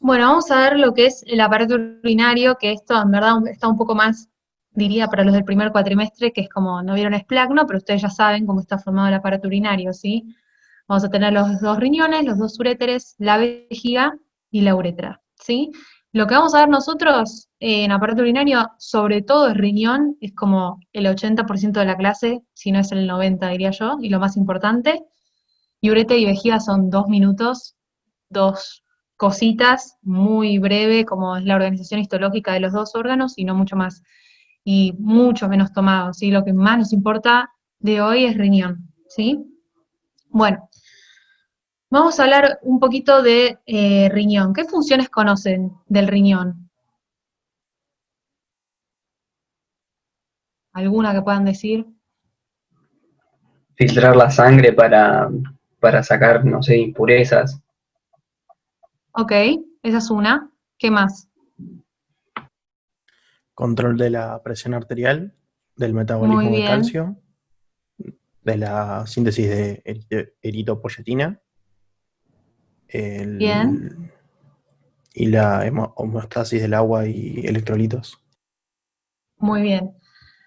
Bueno, vamos a ver lo que es el aparato urinario, que esto en verdad está un poco más, diría, para los del primer cuatrimestre, que es como, no vieron esplagno, pero ustedes ya saben cómo está formado el aparato urinario, ¿sí? Vamos a tener los dos riñones, los dos uréteres, la vejiga y la uretra, ¿sí? Lo que vamos a ver nosotros en aparato urinario, sobre todo es riñón, es como el 80% de la clase, si no es el 90, diría yo, y lo más importante. Y uretra y vejiga son 2 minutos, dos cositas, muy breve, como es la organización histológica de los dos órganos, y no mucho más. Y mucho menos tomado, ¿sí? Lo que más nos importa de hoy es riñón, ¿sí? Bueno, vamos a hablar un poquito de riñón. ¿Qué funciones conocen del riñón? ¿Alguna que puedan decir? Filtrar la sangre para sacar, no sé, impurezas. Ok, esa es una. ¿Qué más? Control de la presión arterial, del Muy metabolismo de bien, calcio, de la síntesis de eritropoyetina bien. el- y la homeostasis del agua y electrolitos. Muy bien.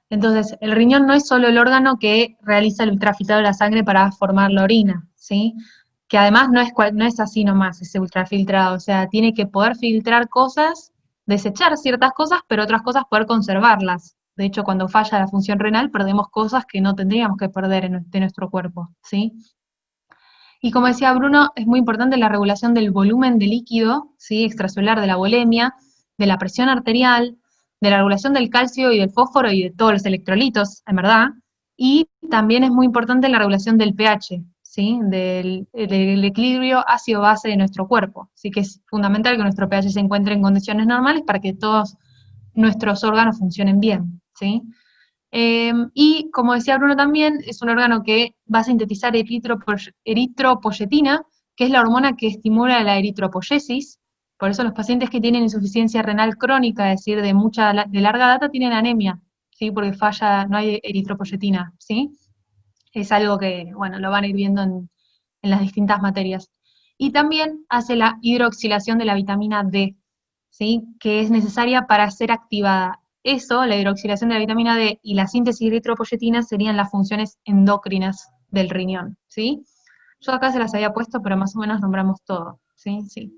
Entonces, el riñón no es solo el órgano que realiza el ultrafiltrado de la sangre para formar la orina, ¿sí? Que además no es así nomás ese ultrafiltrado, o sea, tiene que poder filtrar cosas, desechar ciertas cosas, pero otras cosas poder conservarlas. De hecho, cuando falla la función renal, perdemos cosas que no tendríamos que perder de nuestro cuerpo, ¿sí? Y como decía Bruno, es muy importante la regulación del volumen de líquido, ¿sí? Extracelular, de la volemia, de la presión arterial, de la regulación del calcio y del fósforo y de todos los electrolitos, en verdad. Y también es muy importante la regulación del pH, ¿sí? Del equilibrio ácido-base de nuestro cuerpo. Así que es fundamental que nuestro pH se encuentre en condiciones normales para que todos nuestros órganos funcionen bien, ¿sí? Y como decía Bruno también, es un órgano que va a sintetizar eritropoyetina, que es la hormona que estimula la eritropoyesis. Por eso los pacientes que tienen insuficiencia renal crónica, es decir, de larga data, tienen anemia, ¿sí? Porque falla, no hay eritropoyetina, ¿sí? Es algo que, bueno, lo van a ir viendo en las distintas materias. Y también hace la hidroxilación de la vitamina D, ¿sí? Que es necesaria para ser activada. Eso, la hidroxilación de la vitamina D y la síntesis de eritropoyetina serían las funciones endocrinas del riñón, ¿sí? Yo acá se las había puesto, pero más o menos nombramos todo, ¿sí? Sí.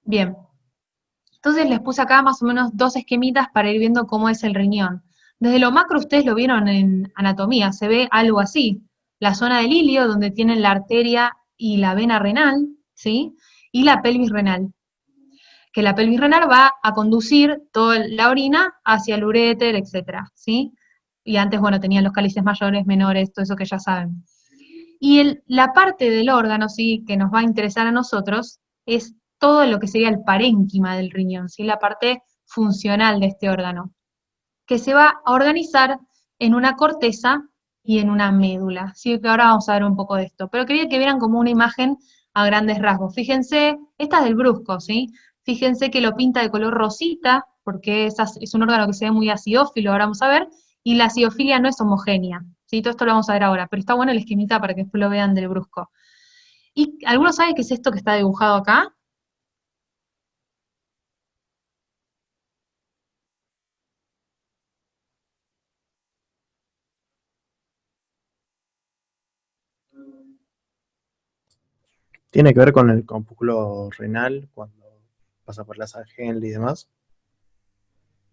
Bien, entonces les puse acá más o menos dos esquemitas para ir viendo cómo es el riñón. Desde lo macro ustedes lo vieron en anatomía, se ve algo así. La zona del ilio, donde tienen la arteria y la vena renal, ¿sí? Y la pelvis renal, que la pelvis renal va a conducir toda la orina hacia el uréter, etcétera, ¿sí? Y antes, bueno, tenían los cálices mayores, menores, todo eso que ya saben. Y la parte del órgano, sí, que nos va a interesar a nosotros, es todo lo que sería el parénquima del riñón, ¿sí? La parte funcional de este órgano, que se va a organizar en una corteza y en una médula, ¿sí? Que ahora vamos a ver un poco de esto. Pero quería que vieran como una imagen a grandes rasgos. Fíjense, esta es del brusco, ¿sí? Fíjense que lo pinta de color rosita, porque es un órgano que se ve muy acidófilo, ahora vamos a ver, y la acidofilia no es homogénea, ¿sí? Todo esto lo vamos a ver ahora, pero está bueno el esquemita para que después lo vean del brusco. ¿Y algunos saben qué es esto que está dibujado acá? Tiene que ver con el compúsculo renal cuando pasa por la sangre y demás.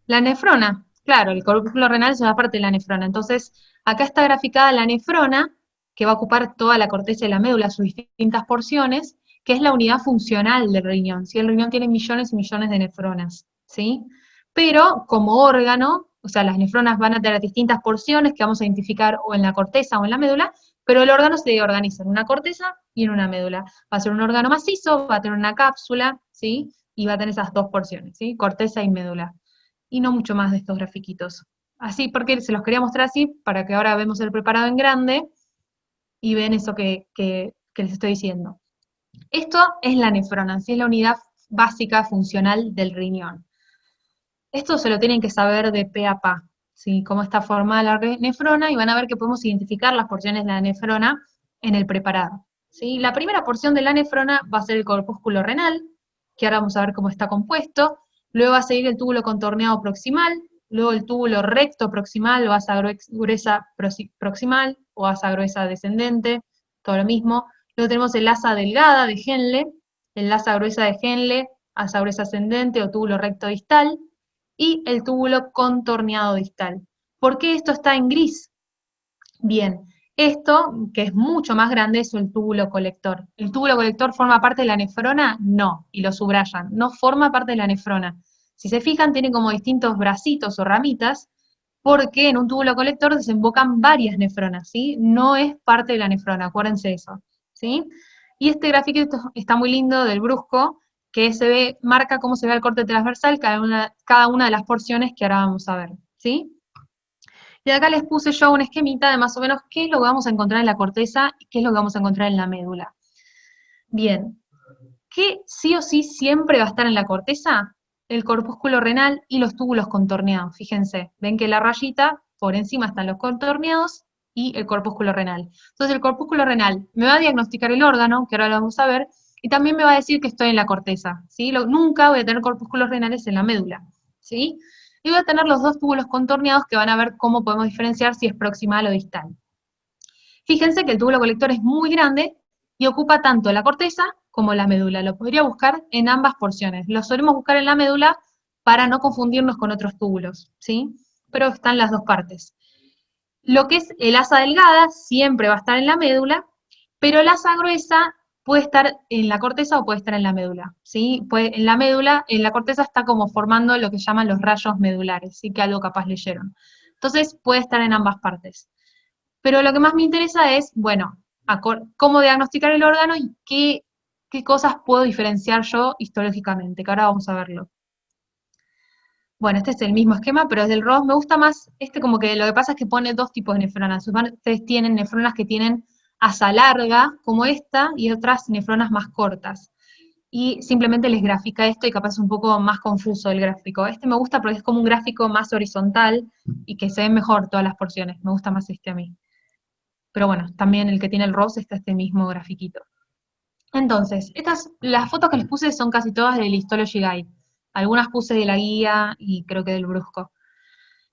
La nefrona, claro, el corpúsculo renal es una parte de la nefrona. Entonces, acá está graficada la nefrona, que va a ocupar toda la corteza de la médula, sus distintas porciones, que es la unidad funcional del riñón. ¿Sí? El riñón tiene millones y millones de nefronas, ¿sí? Pero como órgano, o sea, las nefronas van a tener distintas porciones que vamos a identificar o en la corteza o en la médula, pero el órgano se organiza en una corteza y en una médula. Va a ser un órgano macizo, va a tener una cápsula, ¿sí? Y va a tener esas dos porciones, ¿sí? Corteza y médula y no mucho más de estos grafiquitos. Así, porque se los quería mostrar así, para que ahora vemos el preparado en grande y ven eso que les estoy diciendo. Esto es la nefrona, así es la unidad básica funcional del riñón. Esto se lo tienen que saber de pe a pa, ¿sí? Cómo está formada la nefrona, y van a ver que podemos identificar las porciones de la nefrona en el preparado. ¿Sí? La primera porción de la nefrona va a ser el corpúsculo renal, que ahora vamos a ver cómo está compuesto. Luego va a seguir el túbulo contorneado proximal, luego el túbulo recto proximal o asa gruesa proximal o asa gruesa descendente, todo lo mismo. Luego tenemos el asa delgada de Henle, el asa gruesa de Henle, asa gruesa ascendente o túbulo recto distal, y el túbulo contorneado distal. ¿Por qué esto está en gris? Bien, esto, que es mucho más grande, es el túbulo colector. ¿El túbulo colector forma parte de la nefrona? No, y lo subrayan, no forma parte de la nefrona. Si se fijan, tiene como distintos bracitos o ramitas, porque en un túbulo colector desembocan varias nefronas, ¿sí? No es parte de la nefrona, acuérdense eso, ¿sí? Y este gráfico está muy lindo del brusco, que se ve, marca cómo se ve el corte transversal, cada una de las porciones que ahora vamos a ver, ¿sí? Y acá les puse yo un esquemita de más o menos qué es lo que vamos a encontrar en la corteza y qué es lo que vamos a encontrar en la médula. Bien, ¿qué sí o sí siempre va a estar en la corteza? El corpúsculo renal y los túbulos contorneados. Fíjense, ven que la rayita, por encima están los contorneados y el corpúsculo renal. Entonces el corpúsculo renal me va a diagnosticar el órgano, que ahora lo vamos a ver, y también me va a decir que estoy en la corteza, ¿sí? Nunca voy a tener corpúsculos renales en la médula, ¿sí? Y voy a tener los dos túbulos contorneados que van a ver cómo podemos diferenciar si es proximal o distal. Fíjense que el túbulo colector es muy grande y ocupa tanto la corteza como la médula. Lo podría buscar en ambas porciones. Lo solemos buscar en la médula para no confundirnos con otros túbulos, ¿sí? Pero están las dos partes. Lo que es el asa delgada siempre va a estar en la médula, pero el asa gruesa puede estar en la corteza o puede estar en la médula, ¿sí? En la médula, en la corteza está como formando lo que llaman los rayos medulares, ¿sí? Que algo capaz leyeron. Entonces puede estar en ambas partes. Pero lo que más me interesa es, bueno, cómo diagnosticar el órgano y qué cosas puedo diferenciar yo histológicamente, que ahora vamos a verlo. Bueno, este es el mismo esquema, pero es del ROS. Me gusta más, como que lo que pasa es que pone dos tipos de nefronas. Ustedes tienen nefronas que tienen asa larga, como esta, y otras nefronas más cortas. Y simplemente les grafica esto y capaz es un poco más confuso el gráfico. Este me gusta porque es como un gráfico más horizontal y que se ven mejor todas las porciones. Me gusta más este a mí. Pero bueno, también el que tiene el ROS está este mismo grafiquito. Entonces, las fotos que les puse son casi todas del Histology Guide. Algunas puse de la guía y creo que del brusco.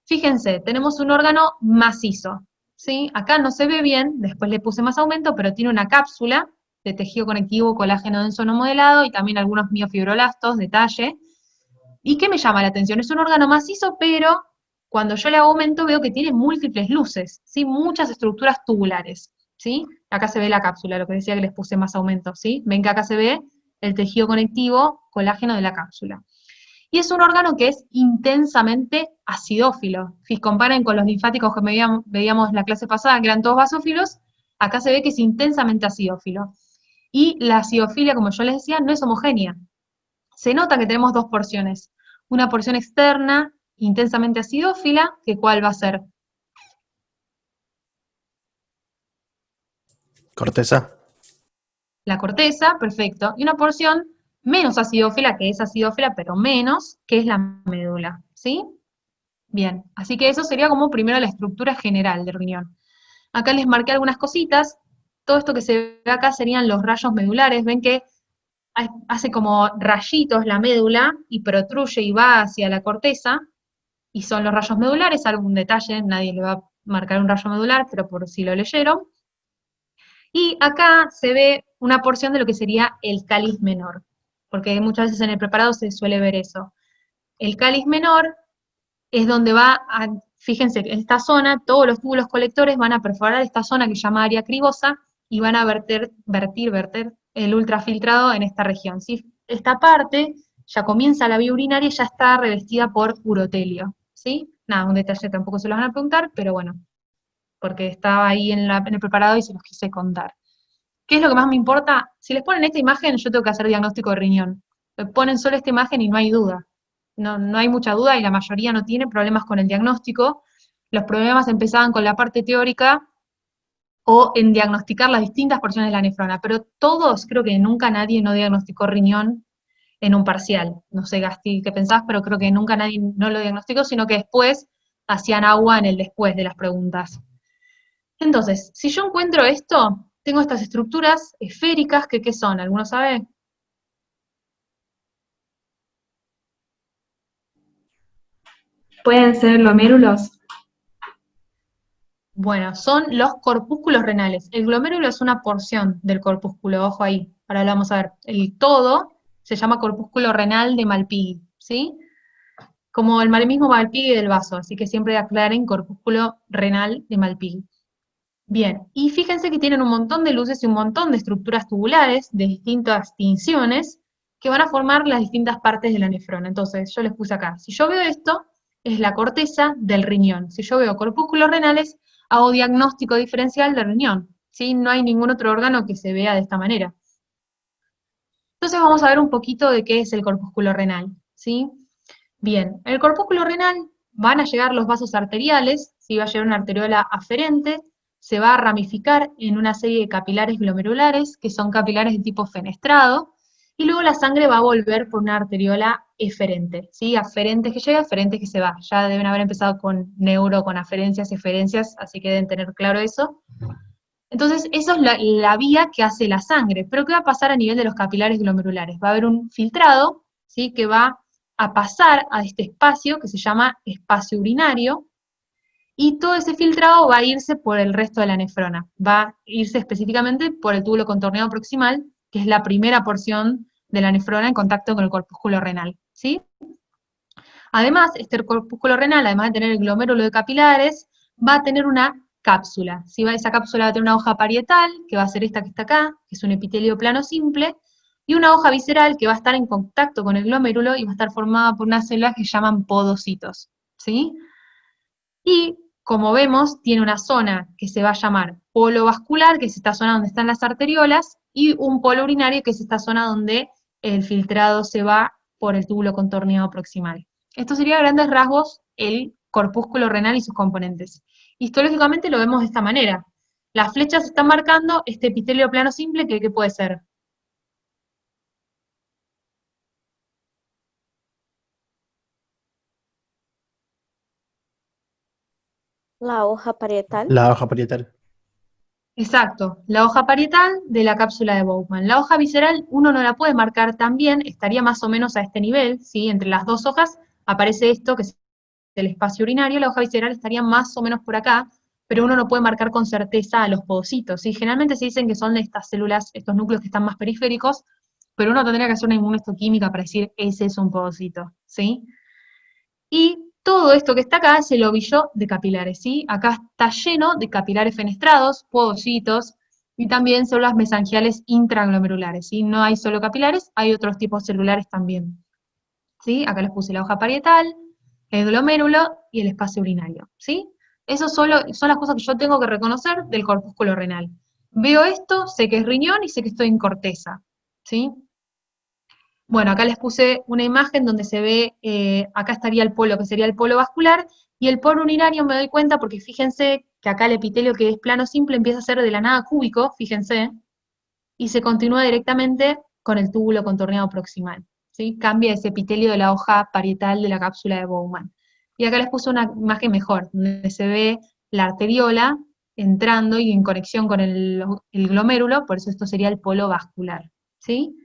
Fíjense, tenemos un órgano macizo, ¿sí? Acá no se ve bien, después le puse más aumento, pero tiene una cápsula de tejido conectivo, colágeno denso no modelado y también algunos miofibroblastos, detalle. ¿Y qué me llama la atención? Es un órgano macizo, pero cuando yo le hago aumento veo que tiene múltiples luces, ¿sí? Muchas estructuras tubulares, ¿sí? Acá se ve la cápsula, lo que decía que les puse más aumento, ¿sí? Ven que acá se ve el tejido conectivo, colágeno de la cápsula. Y es un órgano que es intensamente acidófilo. Si comparen con los linfáticos que veíamos la clase pasada, que eran todos basófilos, acá se ve que es intensamente acidófilo. Y la acidofilia, como yo les decía, no es homogénea. Se nota que tenemos dos porciones. Una porción externa, intensamente acidófila, que ¿cuál va a ser? Corteza. La corteza, perfecto. Y una porción menos acidófila, que es acidófila, pero menos, que es la médula, ¿sí? Bien, así que eso sería como primero la estructura general del riñón. Acá les marqué algunas cositas. Todo esto que se ve acá serían los rayos medulares. Ven que hace como rayitos la médula y protruye y va hacia la corteza. Y son los rayos medulares, algún detalle, nadie le va a marcar un rayo medular, pero por si lo leyeron. Y acá se ve una porción de lo que sería el cáliz menor, porque muchas veces en el preparado se suele ver eso. El cáliz menor es donde fíjense, en esta zona, todos los túbulos colectores van a perforar esta zona que se llama área cribosa y van a verter el ultrafiltrado en esta región, ¿sí? Esta parte ya comienza la vía urinaria y ya está revestida por urotelio, ¿sí? Nada, un detalle tampoco se lo van a preguntar, pero bueno, porque estaba ahí en el preparado y se los quise contar. ¿Qué es lo que más me importa? Si les ponen esta imagen, yo tengo que hacer diagnóstico de riñón. Me ponen solo esta imagen y no hay duda. No hay mucha duda y la mayoría no tiene problemas con el diagnóstico. Los problemas empezaban con la parte teórica o en diagnosticar las distintas porciones de la nefrona, pero todos, creo que nunca nadie no diagnosticó riñón en un parcial. No sé, Gasti, qué pensás, pero creo que nunca nadie no lo diagnosticó, sino que después hacían agua en el después de las preguntas. Entonces, si yo encuentro esto, tengo estas estructuras esféricas, que ¿qué son? ¿Alguno sabe? ¿Pueden ser glomérulos? Bueno, son los corpúsculos renales. El glomérulo es una porción del corpúsculo, ojo ahí. Ahora lo vamos a ver. El todo se llama corpúsculo renal de Malpighi, ¿sí? Como el mismo Malpighi del vaso, así que siempre aclaren corpúsculo renal de Malpighi. Bien, y fíjense que tienen un montón de luces y un montón de estructuras tubulares de distintas tinciones que van a formar las distintas partes de la nefrona. Entonces, yo les puse acá, si yo veo esto, es la corteza del riñón. Si yo veo corpúsculos renales, hago diagnóstico diferencial del riñón, ¿sí? No hay ningún otro órgano que se vea de esta manera. Entonces vamos a ver un poquito de qué es el corpúsculo renal, ¿sí? Bien, en el corpúsculo renal van a llegar los vasos arteriales, ¿sí? Va a llegar una arteriola aferente, se va a ramificar en una serie de capilares glomerulares, que son capilares de tipo fenestrado, y luego la sangre va a volver por una arteriola eferente, ¿sí? Aferente que llega, eferente que se va. Ya deben haber empezado con neuro, con aferencias, eferencias, así que deben tener claro eso. Entonces, eso es la vía que hace la sangre. Pero ¿qué va a pasar a nivel de los capilares glomerulares? Va a haber un filtrado, ¿sí? Que va a pasar a este espacio que se llama espacio urinario, y todo ese filtrado va a irse por el resto de la nefrona. Va a irse específicamente por el túbulo contorneado proximal, que es la primera porción de la nefrona en contacto con el corpúsculo renal, ¿sí? Además, este corpúsculo renal, además de tener el glomérulo de capilares, va a tener una cápsula, ¿sí? Esa cápsula va a tener una hoja parietal, que va a ser esta que está acá, que es un epitelio plano simple, y una hoja visceral que va a estar en contacto con el glomérulo y va a estar formada por unas células que se llaman podocitos, ¿sí? Y, como vemos, tiene una zona que se va a llamar polo vascular, que es esta zona donde están las arteriolas, y un polo urinario, que es esta zona donde el filtrado se va por el túbulo contorneado proximal. Esto sería a grandes rasgos el corpúsculo renal y sus componentes. Histológicamente lo vemos de esta manera. Las flechas están marcando este epitelio plano simple, que ¿qué puede ser? La hoja parietal. La hoja parietal. Exacto, la hoja parietal de la cápsula de Bowman. La hoja visceral uno no la puede marcar tan bien, estaría más o menos a este nivel, ¿sí? Entre las dos hojas aparece esto, que es el espacio urinario, la hoja visceral estaría más o menos por acá, pero uno no puede marcar con certeza a los podocitos, ¿sí? Generalmente se dicen que son de estas células, estos núcleos que están más periféricos, pero uno tendría que hacer una inmunohistoquímica para decir ese es un podocito, ¿sí? Y todo esto que está acá es el ovillo de capilares, ¿sí? Acá está lleno de capilares fenestrados, podocitos, y también células mesangiales intraglomerulares, ¿sí? No hay solo capilares, hay otros tipos celulares también, ¿sí? Acá les puse la hoja parietal, el glomérulo y el espacio urinario, ¿sí? Esas son las cosas que yo tengo que reconocer del corpúsculo renal. Veo esto, sé que es riñón y sé que estoy en corteza, ¿sí? Bueno, acá les puse una imagen donde se ve, acá estaría el polo, que sería el polo vascular, y el polo urinario me doy cuenta porque fíjense que acá el epitelio, que es plano simple, empieza a ser de la nada cúbico, fíjense, y se continúa directamente con el túbulo contorneado proximal, ¿sí? Cambia ese epitelio de la hoja parietal de la cápsula de Bowman. Y acá les puse una imagen mejor, donde se ve la arteriola entrando y en conexión con el glomérulo, por eso esto sería el polo vascular, ¿sí?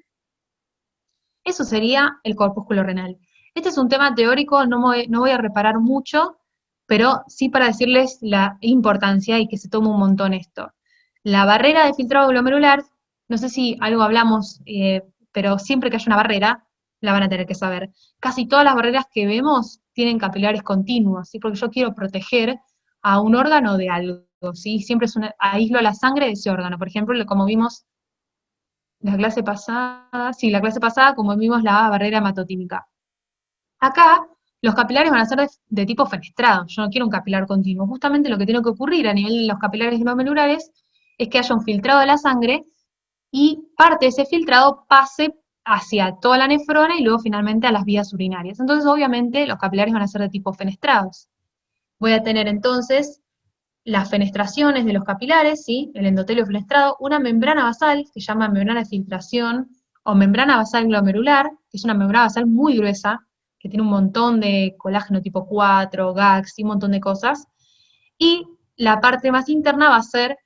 Eso sería el corpúsculo renal. Este es un tema teórico, no voy a reparar mucho, pero sí para decirles la importancia y que se toma un montón esto. La barrera de filtrado glomerular, no sé si algo hablamos, pero siempre que haya una barrera, la van a tener que saber. Casi todas las barreras que vemos tienen capilares continuos, ¿sí? Porque yo quiero proteger a un órgano de algo, ¿sí? Siempre aíslo la sangre de ese órgano. Por ejemplo, como vimos la clase pasada, sí, la clase pasada, como vimos la barrera hematotímica. Acá, los capilares van a ser de tipo fenestrado, yo no quiero un capilar continuo. Justamente lo que tiene que ocurrir a nivel de los capilares glomerulares es que haya un filtrado de la sangre y parte de ese filtrado pase hacia toda la nefrona y luego finalmente a las vías urinarias. Entonces, obviamente, los capilares van a ser de tipo fenestrados. Voy a tener entonces las fenestraciones de los capilares, ¿sí? El endotelio fenestrado, una membrana basal, que se llama membrana de filtración, o membrana basal glomerular, que es una membrana basal muy gruesa, que tiene un montón de colágeno tipo 4, GAGs y un montón de cosas, y la parte más interna va a ser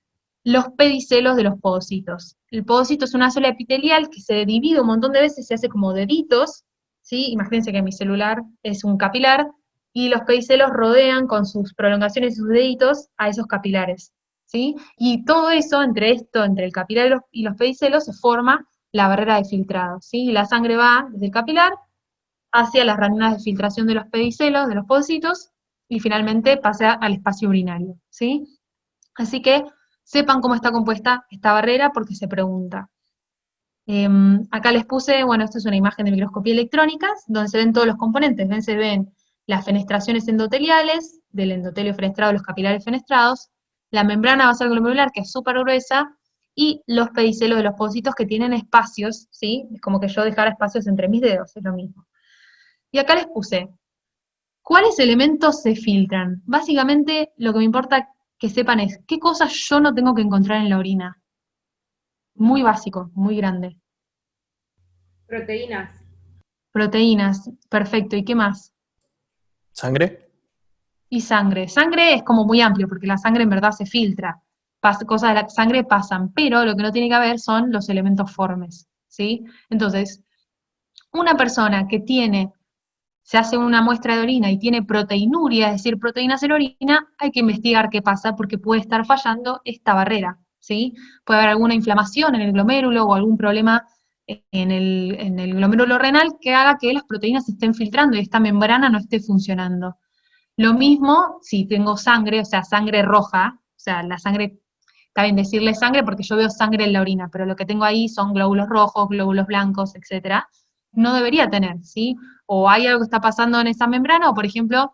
los pedicelos de los podocitos. El podocito es una célula epitelial que se divide un montón de veces, se hace como deditos, ¿sí? Imagínense que mi celular es un capilar, y los pedicelos rodean con sus prolongaciones y sus deditos a esos capilares, ¿sí? Y todo eso, entre el capilar y los pedicelos, se forma la barrera de filtrado, ¿sí? Y la sangre va desde el capilar hacia las ranuras de filtración de los pedicelos, de los pocitos, y finalmente pasa al espacio urinario, ¿sí? Así que sepan cómo está compuesta esta barrera porque se pregunta. Acá les puse, bueno, esto es una imagen de microscopía electrónica, donde se ven todos los componentes, ¿ven? Se ven las fenestraciones endoteliales, del endotelio fenestrado, los capilares fenestrados, la membrana basal glomerular, que es súper gruesa, y los pedicelos de los pocitos que tienen espacios, ¿sí? Es como que yo dejara espacios entre mis dedos, es lo mismo. Y acá les puse, ¿cuáles elementos se filtran? Básicamente, lo que me importa que sepan es, ¿qué cosas yo no tengo que encontrar en la orina? Muy básico, muy grande. Proteínas. Proteínas, perfecto. ¿Y qué más? ¿Sangre? Y sangre. Sangre es como muy amplio, porque la sangre en verdad se filtra. Cosas de la sangre pasan, pero lo que no tiene que haber son los elementos formes, ¿sí? Entonces, una persona que se hace una muestra de orina y tiene proteinuria, es decir, proteínas en la orina, hay que investigar qué pasa, porque puede estar fallando esta barrera, ¿sí? Puede haber alguna inflamación en el glomérulo o algún problema en el glomérulo renal que haga que las proteínas se estén filtrando y esta membrana no esté funcionando. Lo mismo si tengo sangre, o sea, sangre roja, o sea, la sangre, está bien decirle sangre porque yo veo sangre en la orina, pero lo que tengo ahí son glóbulos rojos, glóbulos blancos, etcétera. No debería tener, ¿sí? O hay algo que está pasando en esa membrana, o por ejemplo,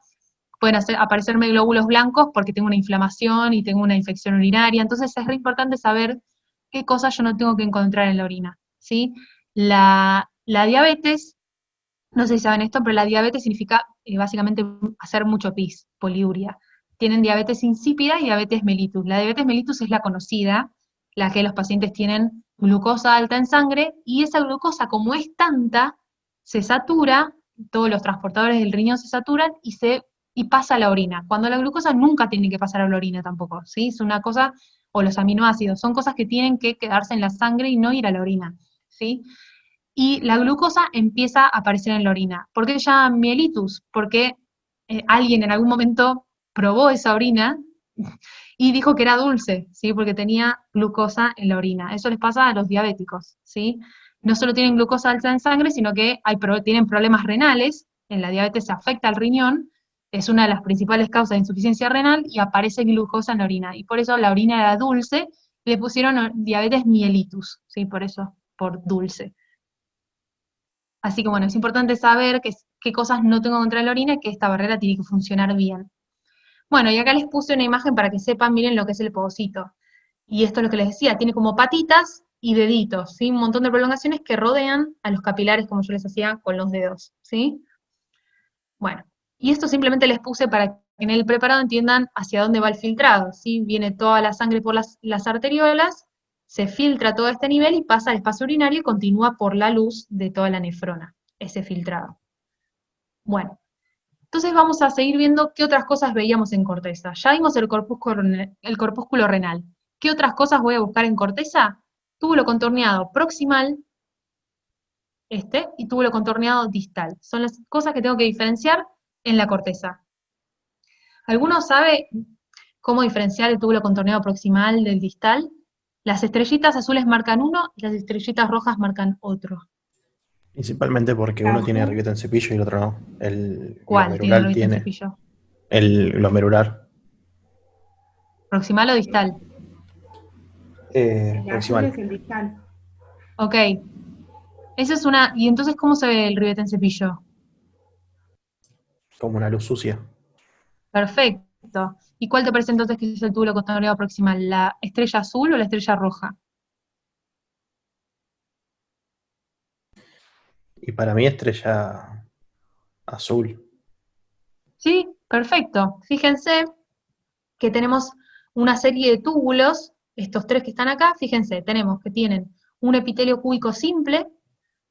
pueden aparecerme glóbulos blancos porque tengo una inflamación y tengo una infección urinaria. Entonces es re importante saber qué cosas yo no tengo que encontrar en la orina, ¿sí? La diabetes, no sé si saben esto, pero la diabetes significa básicamente hacer mucho pis, poliuria. Tienen diabetes insípida y diabetes mellitus. La diabetes mellitus es la conocida, la que los pacientes tienen glucosa alta en sangre, y esa glucosa, como es tanta, se satura, todos los transportadores del riñón se saturan y pasa a la orina. Cuando la glucosa nunca tiene que pasar a la orina tampoco, ¿sí? Es una cosa, o los aminoácidos, son cosas que tienen que quedarse en la sangre y no ir a la orina, ¿sí? Y la glucosa empieza a aparecer en la orina. ¿Por qué se llama mielitus? Porque alguien en algún momento probó esa orina y dijo que era dulce, ¿sí? Porque tenía glucosa en la orina. Eso les pasa a los diabéticos, ¿sí? No solo tienen glucosa alta en sangre, sino que tienen problemas renales, en la diabetes se afecta al riñón, es una de las principales causas de insuficiencia renal y aparece glucosa en la orina. Y por eso la orina era dulce, le pusieron diabetes mielitus, ¿sí? Por eso, por dulce. Así que bueno, es importante saber qué cosas no tengo contra la orina y que esta barrera tiene que funcionar bien. Bueno, y acá les puse una imagen para que sepan, miren lo que es el pocito. Y esto es lo que les decía, tiene como patitas y deditos, ¿sí? Un montón de prolongaciones que rodean a los capilares, como yo les hacía con los dedos, ¿sí? Bueno, y esto simplemente les puse para que en el preparado entiendan hacia dónde va el filtrado, ¿sí? Viene toda la sangre por las arteriolas, se filtra todo este nivel y pasa al espacio urinario y continúa por la luz de toda la nefrona, ese filtrado. Bueno, entonces vamos a seguir viendo qué otras cosas veíamos en corteza. Ya vimos el corpúsculo renal. ¿Qué otras cosas voy a buscar en corteza? Túbulo contorneado proximal, y túbulo contorneado distal. Son las cosas que tengo que diferenciar en la corteza. ¿Alguno sabe cómo diferenciar el túbulo contorneado proximal del distal? Las estrellitas azules marcan uno y las estrellitas rojas marcan otro. Principalmente porque uno tiene ribete en cepillo y el otro no. El ¿Cuál tiene glomerular ribete en tiene. cepillo? El glomerular. ¿Proximal o distal? El azul Proximal. es el distal. Ok. Esa es una. ¿Y entonces cómo se ve el ribete en cepillo? Como una luz sucia. Perfecto. ¿Y cuál te parece entonces que es el túbulo contorneado proximal? ¿La estrella azul o la estrella roja? Y para mí estrella azul. Sí, perfecto. Fíjense que tenemos una serie de túbulos, estos tres que están acá, fíjense, tenemos que tienen un epitelio cúbico simple,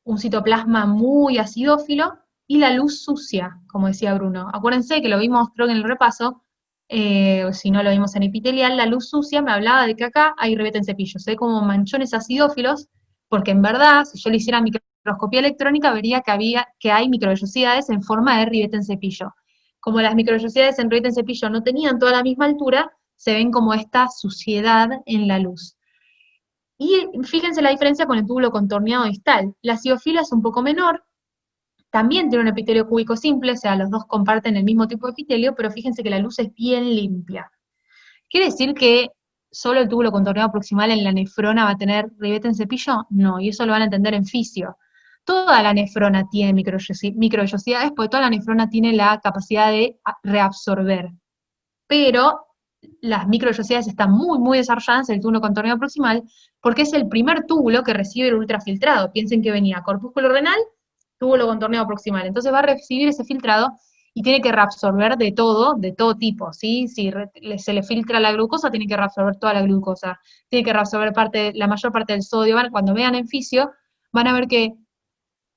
un citoplasma muy acidófilo, y la luz sucia, como decía Bruno. Acuérdense que lo vimos, creo que en el repaso, si no lo vimos en epitelial, la luz sucia me hablaba de que acá hay ribete en cepillo, se ve como manchones acidófilos, porque en verdad, si yo le hiciera microscopía electrónica, vería que hay microvellosidades en forma de ribete en cepillo. como las microvellosidades en Rivet en cepillo no tenían toda la misma altura, se ven como esta suciedad en la luz. Y fíjense la diferencia con el túbulo contorneado distal. La ciofila es un poco menor, también tiene un epitelio cúbico simple, o sea, los dos comparten el mismo tipo de epitelio, pero fíjense que la luz es bien limpia. ¿Quiere decir que solo el túbulo contorneado proximal en la nefrona va a tener Rivet en cepillo? No, y eso lo van a entender en fisio. Toda la nefrona tiene microvellosidades, porque toda la nefrona tiene la capacidad de reabsorber. Pero las microvellosidades están muy, muy desarrolladas en el túbulo contorneado proximal, porque es el primer túbulo que recibe el ultrafiltrado. Piensen que venía corpúsculo renal, túbulo contorneado proximal. Entonces va a recibir ese filtrado y tiene que reabsorber de todo tipo, ¿sí? Si se le filtra la glucosa, tiene que reabsorber toda la glucosa. Tiene que reabsorber la mayor parte del sodio. Cuando vean en fisio, van a ver que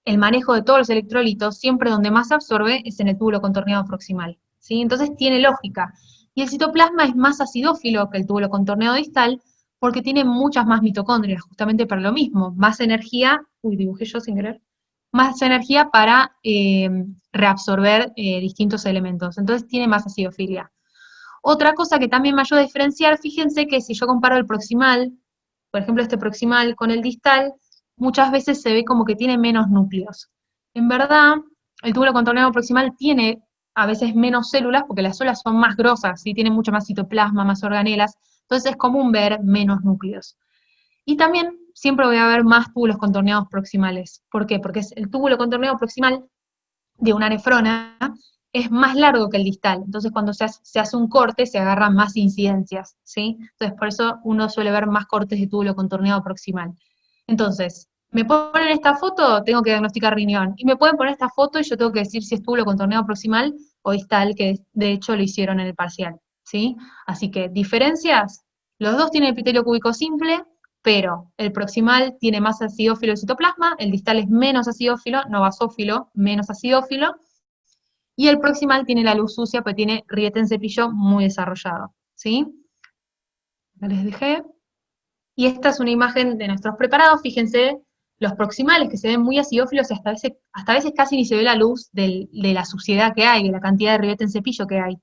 el manejo de todos los electrolitos, siempre donde más se absorbe es en el túbulo contorneado proximal, ¿sí? Entonces tiene lógica. Y el citoplasma es más acidófilo que el túbulo contorneado distal, porque tiene muchas más mitocondrias, justamente para lo mismo, más energía, dibujé yo sin querer, más energía para reabsorber distintos elementos, entonces tiene más acidofilia. Otra cosa que también me ayuda a diferenciar, fíjense que si yo comparo el proximal, por ejemplo este proximal con el distal, muchas veces se ve como que tiene menos núcleos. En verdad, el túbulo contorneado proximal tiene a veces menos células, porque las células son más grosas, ¿sí? Tienen mucho más citoplasma, más organelas, entonces es común ver menos núcleos. Y también siempre voy a ver más túbulos contorneados proximales. ¿Por qué? Porque el túbulo contorneado proximal de una nefrona es más largo que el distal, entonces cuando se hace un corte se agarran más incidencias, ¿sí? Entonces por eso uno suele ver más cortes de túbulo contorneado proximal. Entonces, me ponen esta foto, tengo que diagnosticar riñón, y me pueden poner esta foto y yo tengo que decir si es túbulo contorneado proximal o distal, que de hecho lo hicieron en el parcial, ¿sí? Así que, diferencias, los dos tienen epitelio cúbico simple, pero el proximal tiene más acidófilo y citoplasma, el distal es menos acidófilo, no basófilo, menos acidófilo, y el proximal tiene la luz sucia, porque tiene Rivet en cepillo muy desarrollado, ¿sí? Ya les dejé. Y esta es una imagen de nuestros preparados, fíjense, los proximales que se ven muy acidófilos y hasta a veces casi ni se ve la luz de la suciedad que hay, de la cantidad de Rivet en cepillo que hay.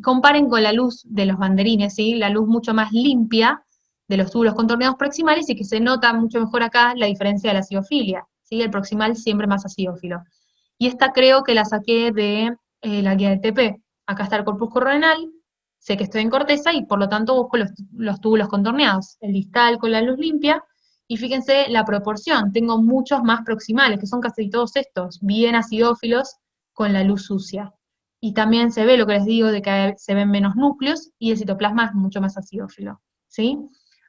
Comparen con la luz de los banderines, ¿sí? La luz mucho más limpia de los túbulos contorneados proximales y que se nota mucho mejor acá la diferencia de la acidofilia, ¿sí? El proximal siempre más acidófilo. Y esta creo que la saqué de la guía del TP. Acá está el corpúsculo renal, sé que estoy en corteza y por lo tanto busco los túbulos contorneados, el distal con la luz limpia, y fíjense la proporción, tengo muchos más proximales, que son casi todos estos, bien acidófilos con la luz sucia. Y también se ve lo que les digo de que se ven menos núcleos y el citoplasma es mucho más acidófilo, ¿sí?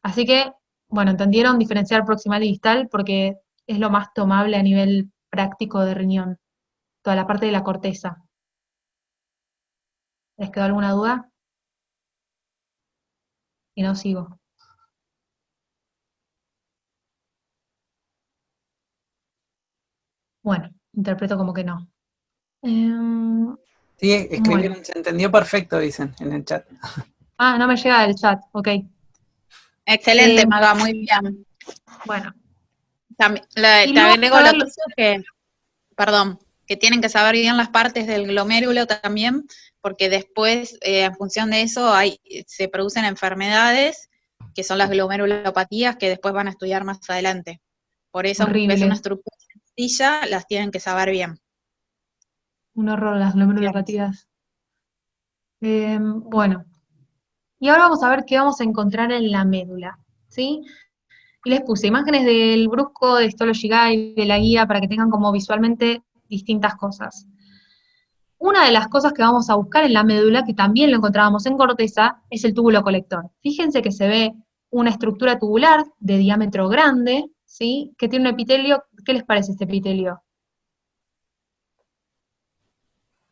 Así que, bueno, entendieron diferenciar proximal y distal porque es lo más tomable a nivel práctico de riñón, toda la parte de la corteza. ¿Les quedó alguna duda? Y no sigo. Bueno, interpreto como que no. Sí, escribieron, Bueno. se entendió perfecto, dicen en el chat. Ah, no me llega el chat, ok. Excelente, Maga, muy bien. Bueno. También, Y te luego agrego lo saber tuyo que, perdón, que tienen que saber bien las partes del glomérulo también, porque después, en función de eso, se producen enfermedades, que son las glomerulopatías, que después van a estudiar más adelante. Por eso, aunque es una horrible. estructura sencilla, las tienen que saber bien. Un horror las glomerulopatías. Bueno. Y ahora vamos a ver qué vamos a encontrar en la médula, ¿sí? Y les puse imágenes del brusco, de Histology Guide, de la guía, para que tengan como visualmente distintas cosas. Una de las cosas que vamos a buscar en la médula, que también lo encontrábamos en corteza, es el túbulo colector. Fíjense que se ve una estructura tubular de diámetro grande, ¿sí? Que tiene un epitelio. ¿Qué les parece este epitelio?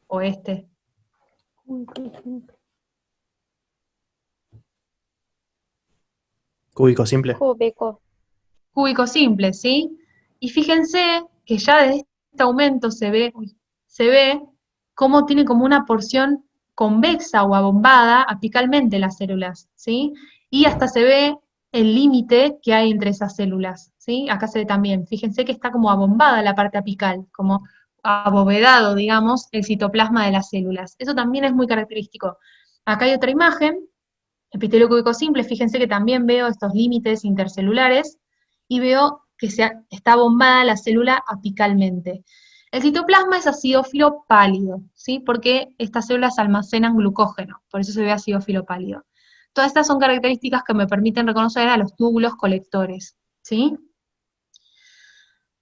O este. Cúbico simple. Cúbico. Cúbico simple, ¿sí? Y fíjense que ya desde este aumento se ve cómo tiene como una porción convexa o abombada apicalmente las células, ¿sí? Y hasta se ve el límite que hay entre esas células, ¿sí? Acá se ve también, fíjense que está como abombada la parte apical, como abovedado, digamos, el citoplasma de las células. Eso también es muy característico. Acá hay otra imagen, epitelio cúbico simple, fíjense que también veo estos límites intercelulares, y veo que está bombada la célula apicalmente. El citoplasma es acidófilo pálido, ¿sí? Porque estas células almacenan glucógeno, por eso se ve acidófilo pálido. Todas estas son características que me permiten reconocer a los túbulos colectores, ¿sí?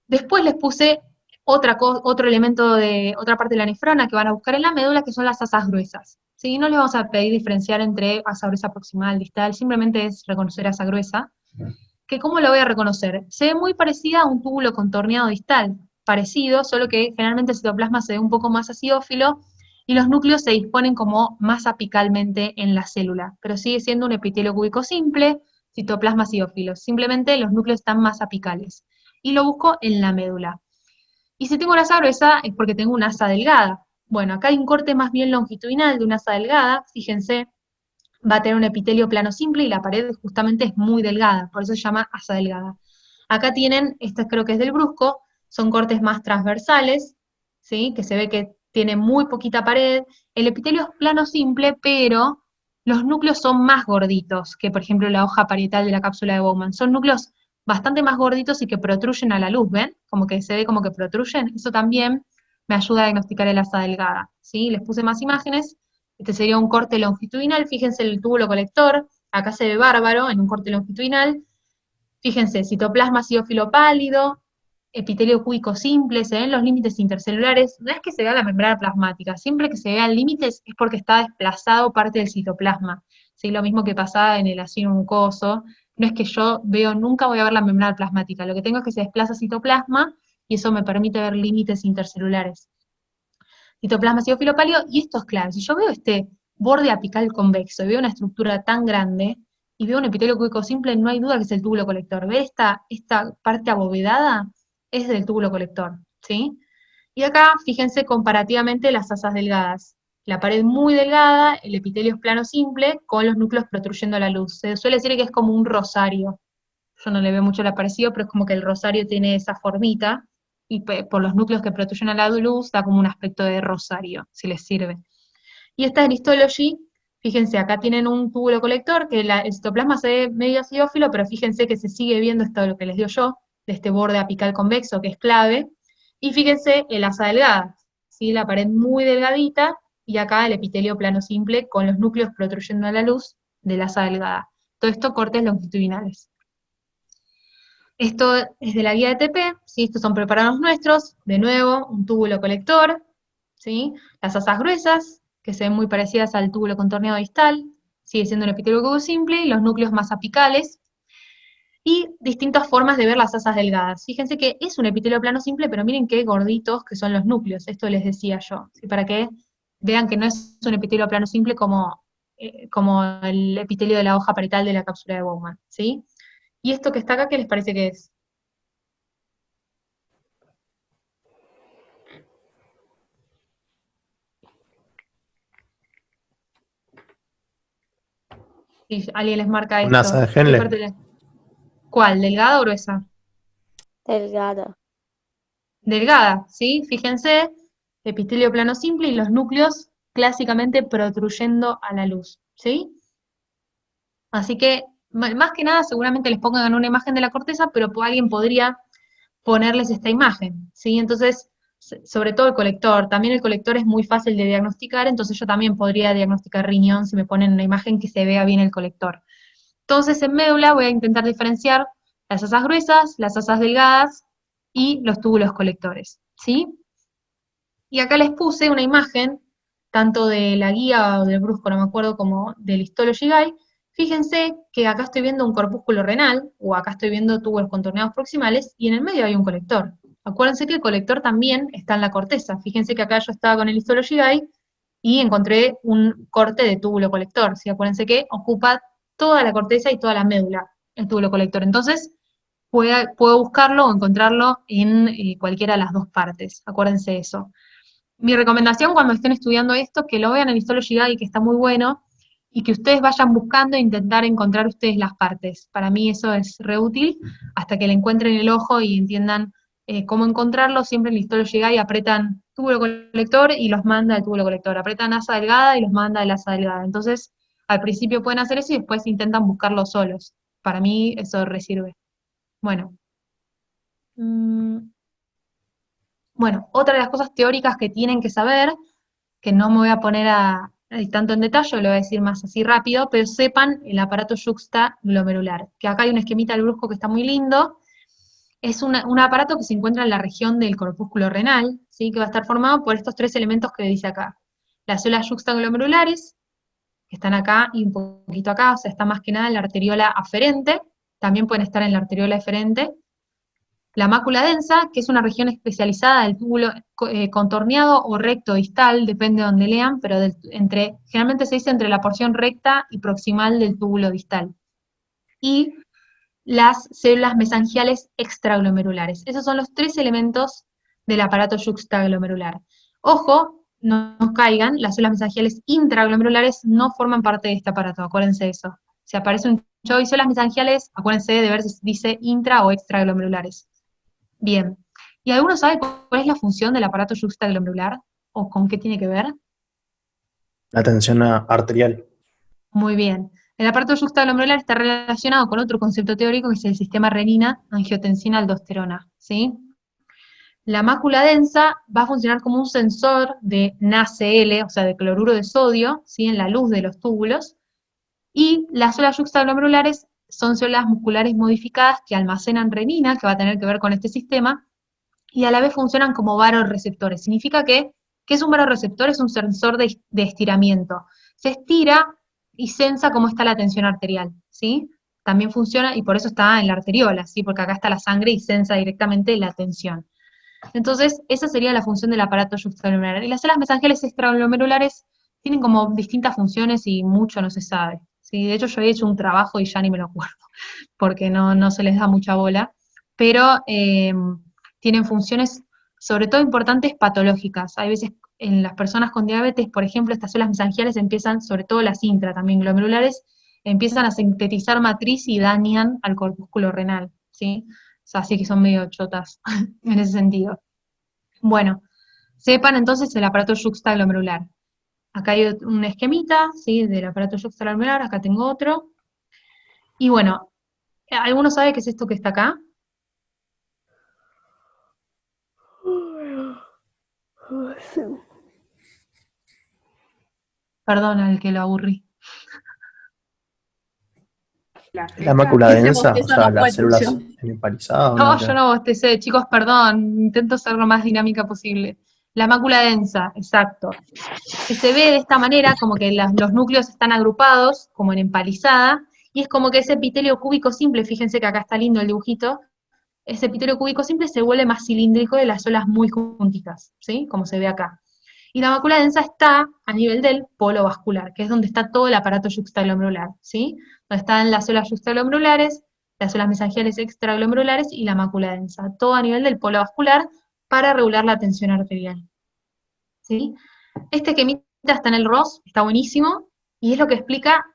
Después les puse otro elemento de otra parte de la nefrona que van a buscar en la médula, que son las asas gruesas, ¿sí? No les vamos a pedir diferenciar entre asa gruesa proximal, distal, simplemente es reconocer asa gruesa. Que ¿cómo lo voy a reconocer? Se ve muy parecida a un túbulo contorneado distal, parecido, solo que generalmente el citoplasma se ve un poco más acidófilo y los núcleos se disponen como más apicalmente en la célula, pero sigue siendo un epitelio cúbico simple, citoplasma acidófilo, simplemente los núcleos están más apicales. Y lo busco en la médula. Y si tengo una asa gruesa es porque tengo una asa delgada. Bueno, acá hay un corte más bien longitudinal de una asa delgada, fíjense, va a tener un epitelio plano simple y la pared justamente es muy delgada, por eso se llama asa delgada. Acá tienen, este creo que es del brusco, son cortes más transversales, ¿sí? Que se ve que tiene muy poquita pared. El epitelio es plano simple, pero los núcleos son más gorditos que, por ejemplo, la hoja parietal de la cápsula de Bowman. Son núcleos bastante más gorditos y que protruyen a la luz, ¿ven? Como que se ve como que protruyen. Eso también me ayuda a diagnosticar el asa delgada, ¿sí? Les puse más imágenes. Este sería un corte longitudinal, fíjense el túbulo colector, acá se ve bárbaro en un corte longitudinal. Fíjense, citoplasma acidófilo pálido, epitelio cúbico simple, se ven los límites intercelulares. No es que se vea la membrana plasmática, siempre que se vean límites es porque está desplazado parte del citoplasma. ¿Sí? Lo mismo que pasaba en el ácido mucoso. No es que yo nunca voy a ver la membrana plasmática, lo que tengo es que se desplaza citoplasma y eso me permite ver límites intercelulares. Citoplasma acidófilo pálido, y esto es clave. Si yo veo este borde apical convexo y veo una estructura tan grande, y veo un epitelio cúbico simple, no hay duda que es el túbulo colector. ¿Ve esta parte abovedada? Es del túbulo colector, ¿sí? Y acá, fíjense comparativamente las asas delgadas. La pared muy delgada, el epitelio es plano simple, con los núcleos protruyendo a la luz. Se suele decir que es como un rosario. Yo no le veo mucho el parecido, pero es como que el rosario tiene esa formita, y por los núcleos que protruyen a la luz, da como un aspecto de rosario, si les sirve. Y esta es la histology. Fíjense, acá tienen un túbulo colector, que el citoplasma se ve medio acidófilo, pero fíjense que se sigue viendo esto de lo que les dio yo, de este borde apical convexo, que es clave. Y fíjense el asa delgada, ¿sí? La pared muy delgadita, y acá el epitelio plano simple, con los núcleos protruyendo a la luz del asa delgada. Todo esto cortes longitudinales. Esto es de la guía de TP, ¿sí? Estos son preparados nuestros, de nuevo, un túbulo colector, ¿sí? Las asas gruesas, que se ven muy parecidas al túbulo contorneado distal, sigue siendo un epitelio cúbico simple, y los núcleos más apicales, y distintas formas de ver las asas delgadas. Fíjense que es un epitelio plano simple, pero miren qué gorditos que son los núcleos, esto les decía yo, ¿sí? Para que vean que no es un epitelio plano simple como el epitelio de la hoja parietal de la cápsula de Bowman, ¿sí? Y esto que está acá, ¿qué les parece que es? Si alguien les marca esto. Un asa de ¿Qué Henle. parte ¿Cuál? ¿Delgada o gruesa? Delgada. Delgada, ¿sí? Fíjense, epitelio plano simple y los núcleos clásicamente protruyendo a la luz, ¿sí? Así que, más que nada, seguramente les pongan una imagen de la corteza, pero alguien podría ponerles esta imagen, ¿sí? Entonces, sobre todo el colector, también el colector es muy fácil de diagnosticar, entonces yo también podría diagnosticar riñón si me ponen una imagen que se vea bien el colector. Entonces, en médula voy a intentar diferenciar las asas gruesas, las asas delgadas y los túbulos colectores, ¿sí? Y acá les puse una imagen, tanto de la guía o del brusco, no me acuerdo, como del histology guide. Fíjense que acá estoy viendo un corpúsculo renal, o acá estoy viendo túbulos contorneados proximales, y en el medio hay un colector. Acuérdense que el colector también está en la corteza. Fíjense que acá yo estaba con el histology guide y encontré un corte de túbulo colector, ¿sí? Acuérdense que ocupa toda la corteza y toda la médula, el túbulo colector. Entonces, puedo buscarlo o encontrarlo en cualquiera de las dos partes. Acuérdense eso. Mi recomendación cuando estén estudiando esto, que lo vean en Histology Guide, que está muy bueno, y que ustedes vayan buscando e intentar encontrar ustedes las partes. Para mí eso es re útil, hasta que le encuentren el ojo y entiendan cómo encontrarlo, siempre en el histolo llega y apretan túbulo colector y los manda al túbulo colector, apretan asa delgada y los manda al asa delgada. Entonces, al principio pueden hacer eso y después intentan buscarlo solos. Para mí eso resirve. Bueno. Bueno, otra de las cosas teóricas que tienen que saber, que no me voy a poner a tanto en detalle, lo voy a decir más así rápido, pero sepan el aparato yuxtaglomerular, que acá hay un esquemita del brusco que está muy lindo. Es un aparato que se encuentra en la región del corpúsculo renal, ¿sí? Que va a estar formado por estos 3 elementos que dice acá. Las células yuxtaglomerulares, que están acá y un poquito acá, o sea, está más que nada en la arteriola aferente, también pueden estar en la arteriola eferente. La mácula densa, que es una región especializada del túbulo contorneado o recto distal, depende de donde lean, pero generalmente se dice entre la porción recta y proximal del túbulo distal. Y las células mesangiales extraglomerulares. Esos son los 3 elementos del aparato yuxtaglomerular. Ojo, no caigan, las células mesangiales intraglomerulares no forman parte de este aparato, acuérdense de eso. Si aparece un show y células mesangiales, acuérdense de ver si dice intra o extraglomerulares. Bien, ¿y alguno sabe cuál es la función del aparato yuxtaglomerular? ¿O con qué tiene que ver? La tensión arterial. Muy bien. El aparato yuxtaglomerular está relacionado con otro concepto teórico que es el sistema renina-angiotensina-aldosterona, ¿sí? La mácula densa va a funcionar como un sensor de NaCl, o sea, de cloruro de sodio, ¿sí? En la luz de los túbulos, y las células yuxtaglomerulares son células musculares modificadas que almacenan renina, que va a tener que ver con este sistema, y a la vez funcionan como varoreceptores. Significa que, ¿qué es un varoreceptor? Es un sensor de estiramiento. Se estira y sensa cómo está la tensión arterial, ¿sí? También funciona, y por eso está en la arteriola, ¿sí? Porque acá está la sangre y sensa directamente la tensión. Entonces, esa sería la función del aparato yuxtaglomerular. Y las células mesangiales extraglomerulares tienen como distintas funciones y mucho no se sabe, ¿sí? De hecho, yo he hecho un trabajo y ya ni me lo acuerdo, porque no se les da mucha bola, pero tienen funciones sobre todo importantes patológicas. Hay veces en las personas con diabetes, por ejemplo, estas células mesangiales empiezan, sobre todo las intra, también glomerulares, empiezan a sintetizar matriz y dañan al corpúsculo renal, ¿sí? O sea, así que son medio chotas en ese sentido. Bueno, sepan entonces el aparato yuxtaglomerular. Acá hay un esquemita, ¿sí? Del aparato yuxtaglomerular, acá tengo otro. Y bueno, ¿alguno sabe qué es esto que está acá? Perdón al que lo aburrí. La mácula Ese densa, o bostezo sea, no fue las células tuyo. empalizadas. No, yo no bostecé, chicos, perdón, intento ser lo más dinámica posible. La mácula densa, exacto. Que se ve de esta manera, como que los núcleos están agrupados, como en empalizada, y es como que ese epitelio cúbico simple, fíjense que acá está lindo el dibujito, ese epitelio cúbico simple se vuelve más cilíndrico de las células muy juntitas, ¿sí? Como se ve acá. Y la mácula densa está a nivel del polo vascular, que es donde está todo el aparato yuxtaglomerular, ¿sí? Donde están las células yuxtaglomerulares, las células mesangiales extraglomerulares y la mácula densa, todo a nivel del polo vascular para regular la tensión arterial, ¿sí? Este esquemita está en el ROS, está buenísimo, y es lo que explica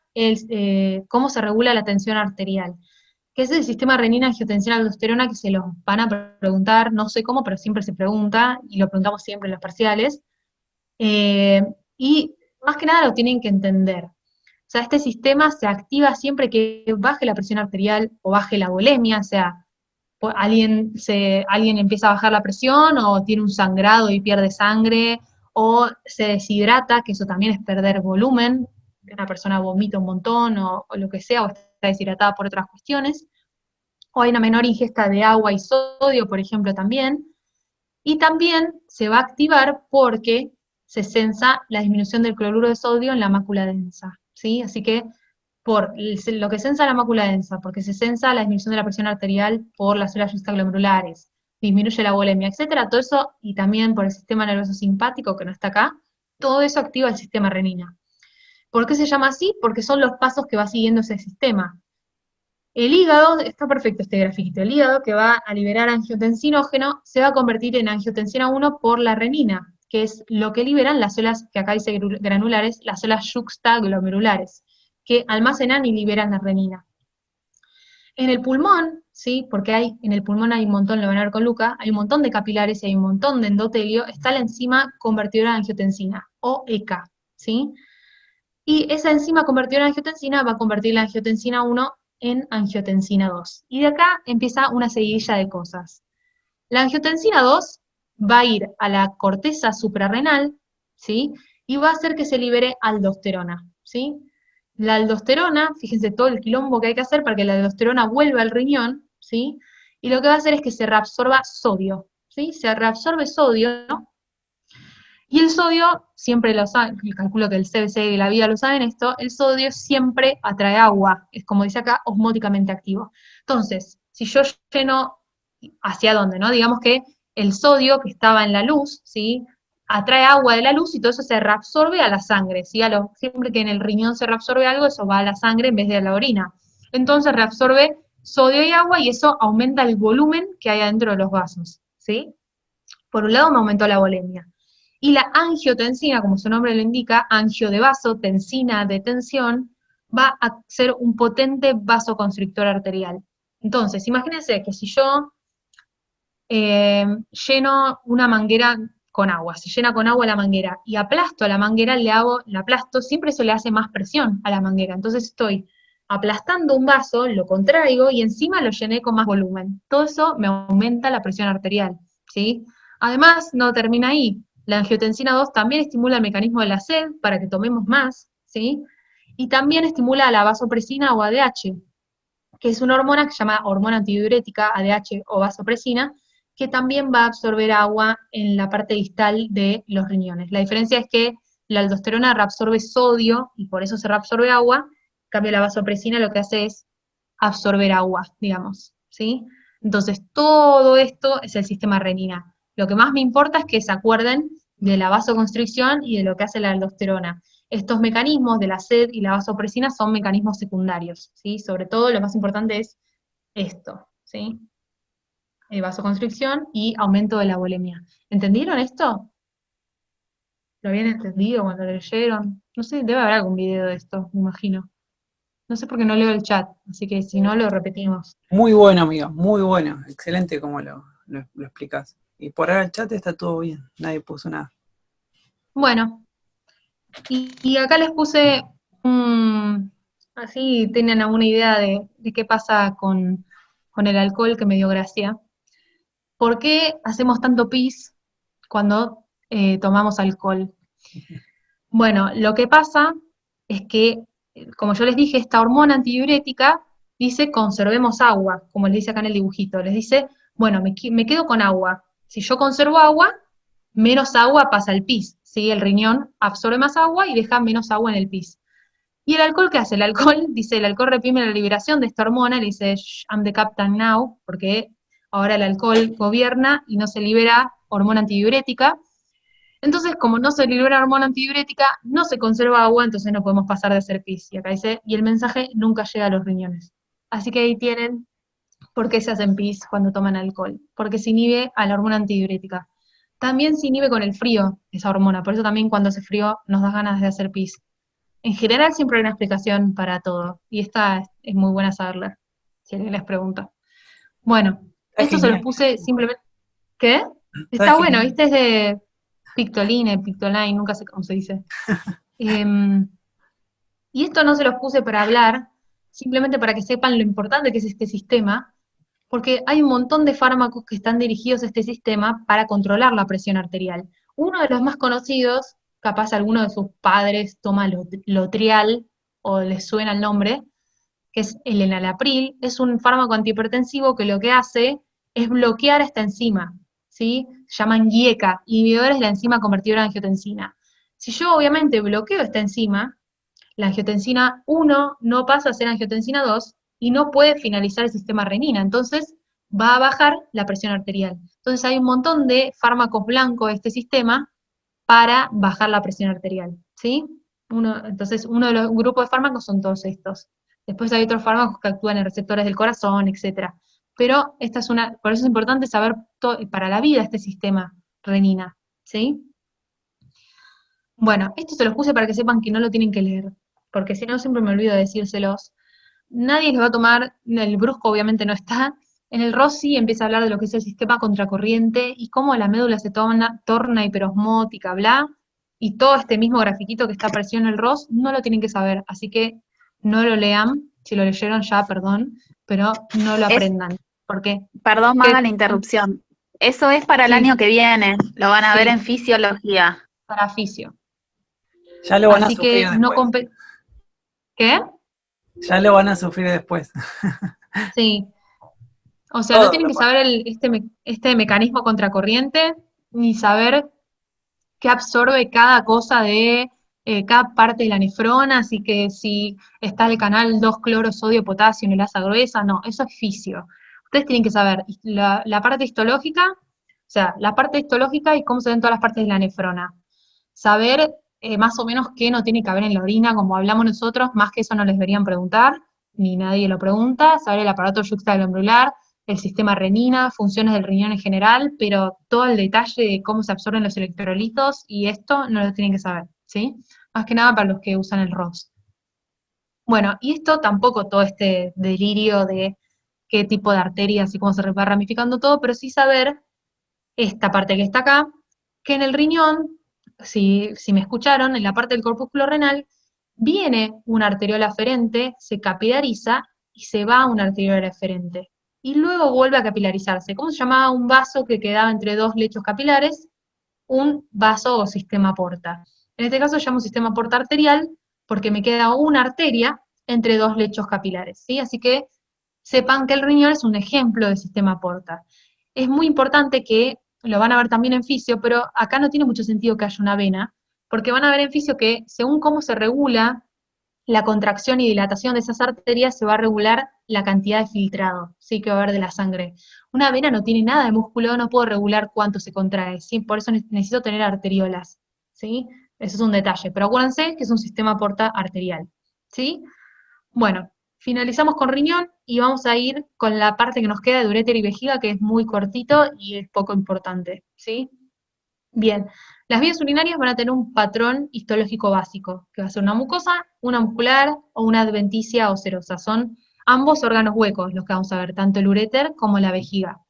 cómo se regula la tensión arterial, que es el sistema renina-angiotensina-aldosterona, que se los van a preguntar, no sé cómo, pero siempre se pregunta, y lo preguntamos siempre en los parciales, y más que nada lo tienen que entender. O sea, este sistema se activa siempre que baje la presión arterial o baje la volemia, o sea, alguien empieza a bajar la presión o tiene un sangrado y pierde sangre, o se deshidrata, que eso también es perder volumen, una persona vomita un montón o lo que sea, o está deshidratada por otras cuestiones, o hay una menor ingesta de agua y sodio, por ejemplo, también, y también se va a activar porque se sensa la disminución del cloruro de sodio en la mácula densa, ¿sí? Así que por lo que sensa la mácula densa, porque se sensa la disminución de la presión arterial por las células yuxtaglomerulares, disminuye la volemia, etcétera, todo eso, y también por el sistema nervioso simpático, que no está acá, todo eso activa el sistema renina. ¿Por qué se llama así? Porque son los pasos que va siguiendo ese sistema. El hígado, está perfecto este grafito, el hígado que va a liberar angiotensinógeno se va a convertir en angiotensina 1 por la renina, que es lo que liberan las células, que acá dice granulares, las células yuxtaglomerulares, que almacenan y liberan la renina. En el pulmón, ¿sí? Porque en el pulmón hay un montón, lo van a ver con Luca, hay un montón de capilares y hay un montón de endotelio, está la enzima convertidora de angiotensina, o ECA, ¿sí? Y esa enzima convertidora de angiotensina va a convertir la angiotensina 1 en angiotensina 2. Y de acá empieza una seguidilla de cosas. La angiotensina 2 va a ir a la corteza suprarrenal, ¿sí? Y va a hacer que se libere aldosterona, ¿sí? La aldosterona, fíjense todo el quilombo que hay que hacer para que la aldosterona vuelva al riñón, ¿sí? Y lo que va a hacer es que se reabsorba sodio, ¿sí? Se reabsorbe sodio, y el sodio, siempre lo saben, calculo que el CBC de la vida lo saben esto, el sodio siempre atrae agua, es como dice acá, osmóticamente activo. Entonces, si yo lleno, ¿hacia dónde, no? Digamos que el sodio que estaba en la luz, ¿sí? Atrae agua de la luz y todo eso se reabsorbe a la sangre, ¿sí? Siempre que en el riñón se reabsorbe algo, eso va a la sangre en vez de a la orina. Entonces reabsorbe sodio y agua y eso aumenta el volumen que hay adentro de los vasos, ¿sí? Por un lado me aumentó la volemia. Y la angiotensina, como su nombre lo indica, angio de vaso, tensina de tensión, va a ser un potente vasoconstrictor arterial. Entonces, imagínense que si yo lleno una manguera con agua, se llena con agua la manguera, y aplasto a la manguera, la aplasto, siempre eso le hace más presión a la manguera. Entonces estoy aplastando un vaso, lo contraigo, y encima lo llené con más volumen. Todo eso me aumenta la presión arterial, ¿sí? Además, no termina ahí. La angiotensina 2 también estimula el mecanismo de la sed para que tomemos más, ¿sí? Y también estimula la vasopresina o ADH, que es una hormona que se llama hormona antidiurética, ADH o vasopresina, que también va a absorber agua en la parte distal de los riñones. La diferencia es que la aldosterona reabsorbe sodio y por eso se reabsorbe agua, en cambio la vasopresina lo que hace es absorber agua, digamos, ¿sí? Entonces, todo esto es el sistema renina. Lo que más me importa es que se acuerden de la vasoconstricción y de lo que hace la aldosterona. Estos mecanismos de la sed y la vasopresina son mecanismos secundarios, ¿sí? Sobre todo lo más importante es esto, ¿sí? Vasoconstricción y aumento de la volemia. ¿Entendieron esto? ¿Lo habían entendido cuando lo leyeron? No sé, debe haber algún video de esto, me imagino. No sé por qué no leo el chat, así que si no lo repetimos. Muy bueno, amigo, muy bueno. Excelente como lo explicás. Y por ahora el chat está todo bien, nadie puso nada. Bueno, y acá les puse, así tienen alguna idea de qué pasa con el alcohol, que me dio gracia. ¿Por qué hacemos tanto pis cuando tomamos alcohol? Bueno, lo que pasa es que, como yo les dije, esta hormona antidiurética dice conservemos agua, como les dice acá en el dibujito. Les dice, bueno, me quedo con agua. Si yo conservo agua, menos agua pasa al pis, ¿sí? El riñón absorbe más agua y deja menos agua en el pis. ¿Y el alcohol qué hace? El alcohol, dice, el alcohol reprime la liberación de esta hormona, le dice, I'm the captain now, porque ahora el alcohol gobierna y no se libera hormona antidiurética. Entonces, como no se libera hormona antidiurética, no se conserva agua, entonces no podemos pasar de hacer pis. Y acá dice, y el mensaje nunca llega a los riñones. Así que ahí tienen por qué se hacen pis cuando toman alcohol. Porque se inhibe a la hormona antidiurética. También se inhibe con el frío, esa hormona. Por eso también cuando hace frío nos da ganas de hacer pis. En general siempre hay una explicación para todo. Y esta es muy buena saberla, si alguien les pregunta. Bueno, Está esto se los genial. puse simplemente... ¿Qué? Está bueno, ¿viste? Es de Pictoline, nunca sé cómo se dice. Y esto no se los puse para hablar, simplemente para que sepan lo importante que es este sistema, porque hay un montón de fármacos que están dirigidos a este sistema para controlar la presión arterial. Uno de los más conocidos, capaz alguno de sus padres toma Lotrial o les suena el nombre, que es el enalapril, es un fármaco antihipertensivo que lo que hace es bloquear esta enzima, ¿sí? Se llaman GIECA, inhibidores de la enzima convertidora de angiotensina. Si yo obviamente bloqueo esta enzima, la angiotensina 1 no pasa a ser angiotensina 2 y no puede finalizar el sistema renina, entonces va a bajar la presión arterial. Entonces hay un montón de fármacos blancos de este sistema para bajar la presión arterial, ¿sí? Entonces uno de los grupos de fármacos son todos estos. Después hay otros fármacos que actúan en receptores del corazón, etc. Pero esta es por eso es importante saber para la vida este sistema renina, ¿sí? Bueno, esto se los puse para que sepan que no lo tienen que leer, porque si no siempre me olvido de decírselos. nadie les va a tomar, el brusco obviamente no está, en el ROS sí empieza a hablar de lo que es el sistema contracorriente y cómo la médula se torna hiperosmótica, bla, y todo este mismo grafiquito que está apareciendo en el ROS no lo tienen que saber, así que no lo lean, si lo leyeron ya, perdón, pero no lo Es, aprendan, porque perdón, ¿qué? Maga, la interrupción. Eso es para el Sí, año que viene, lo van a ver sí, en fisiología. para fisio. Ya lo van a Así que sufrir no después. ¿Qué? Ya lo van a sufrir después. Sí. O sea, no Todo tienen lo que pasa. saber este mecanismo contracorriente, ni saber qué absorbe cada cosa de cada parte de la nefrona, así que si está el canal 2-cloro-sodio-potasio en el asa gruesa, no, eso es fisio. Ustedes tienen que saber la parte histológica, o sea, la parte histológica y cómo se ven todas las partes de la nefrona. Saber más o menos qué no tiene que haber en la orina, como hablamos nosotros, más que eso no les deberían preguntar, ni nadie lo pregunta, saber el aparato yuxtaglomerular, el sistema renina, funciones del riñón en general, pero todo el detalle de cómo se absorben los electrolitos y esto no lo tienen que saber, ¿sí? Más que nada para los que usan el ROS. Bueno, y esto tampoco todo este delirio de qué tipo de arterias y cómo se va ramificando todo, pero sí saber esta parte que está acá, que en el riñón, si me escucharon, en la parte del corpúsculo renal, viene una arteriola aferente, se capilariza y se va a una arteriola aferente. Y luego vuelve a capilarizarse. ¿Cómo se llamaba un vaso que quedaba entre dos lechos capilares? Un vaso o sistema porta. En este caso llamo sistema porta arterial porque me queda una arteria entre dos lechos capilares, ¿sí? Así que sepan que el riñón es un ejemplo de sistema porta. Es muy importante que, lo van a ver también en fisio, pero acá no tiene mucho sentido que haya una vena, porque van a ver en fisio que según cómo se regula la contracción y dilatación de esas arterias, se va a regular la cantidad de filtrado, ¿sí? Que va a haber de la sangre. Una vena no tiene nada de músculo, no puedo regular cuánto se contrae, ¿sí? Por eso necesito tener arteriolas, ¿sí? Eso es un detalle, pero acuérdense que es un sistema porta arterial, ¿sí? Bueno, finalizamos con riñón y vamos a ir con la parte que nos queda de uréter y vejiga, que es muy cortito y es poco importante, ¿sí? Bien, las vías urinarias van a tener un patrón histológico básico, que va a ser una mucosa, una muscular o una adventicia o serosa. Son ambos órganos huecos los que vamos a ver, tanto el uréter como la vejiga.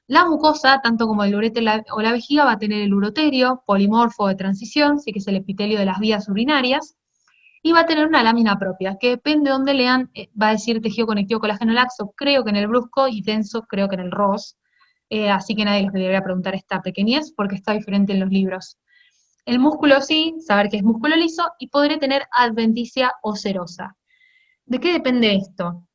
La mucosa, tanto como el uréter o la vejiga, va a tener el uroterio, polimorfo de transición, sí que es el epitelio de las vías urinarias, y va a tener una lámina propia, que depende de dónde lean, va a decir tejido conectivo colágeno laxo, creo que en el brusco, y denso, creo que en el ROS. Así que nadie les debería preguntar esta pequeñez, porque está diferente en los libros. El músculo sí, saber que es músculo liso, y podré tener adventicia o serosa. ¿De qué depende esto?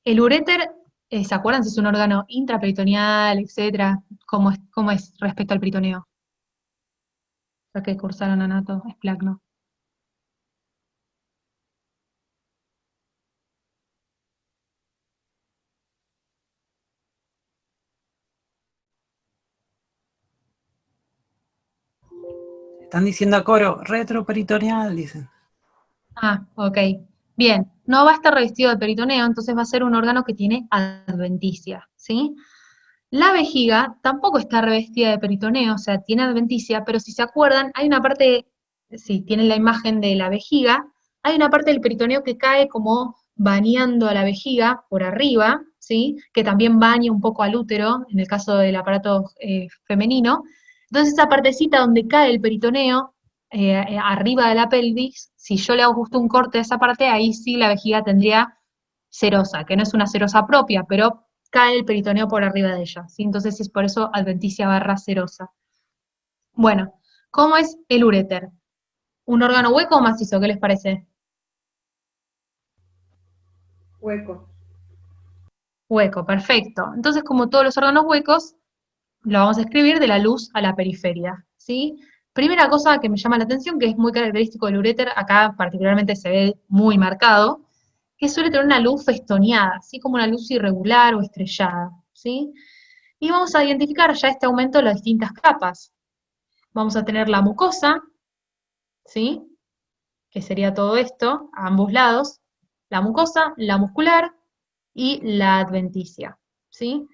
El uréter, ¿se acuerdan si es un órgano intraperitoneal, etcétera? ¿Cómo es respecto al peritoneo? Ya que cursaron anato, es placno. Están diciendo a coro, retroperitoneal, dicen. Ah, ok. Bien, no va a estar revestido de peritoneo, entonces va a ser un órgano que tiene adventicia, ¿sí? La vejiga tampoco está revestida de peritoneo, o sea, tiene adventicia, pero si se acuerdan, hay una parte, si tienen la imagen de la vejiga, hay una parte del peritoneo que cae como bañando a la vejiga por arriba, ¿sí? Que también baña un poco al útero, en el caso del aparato femenino. Entonces esa partecita donde cae el peritoneo, arriba de la pelvis, si yo le hago justo un corte a esa parte, ahí sí la vejiga tendría serosa, que no es una serosa propia, pero cae el peritoneo por arriba de ella, ¿sí? Entonces es por eso adventicia barra serosa. Bueno, ¿cómo es el uréter? ¿Un órgano hueco o macizo? ¿Qué les parece? Hueco. Hueco, perfecto. Entonces, como todos los órganos huecos, lo vamos a escribir de la luz a la periferia, ¿sí? Primera cosa que me llama la atención, que es muy característico del uréter, acá particularmente se ve muy marcado, que suele tener una luz festoneada, ¿sí? Como una luz irregular o estrellada, ¿sí? Y vamos a identificar ya este aumento de las distintas capas. Vamos a tener la mucosa, ¿sí? Que sería todo esto, a ambos lados, la mucosa, la muscular y la adventicia, ¿sí?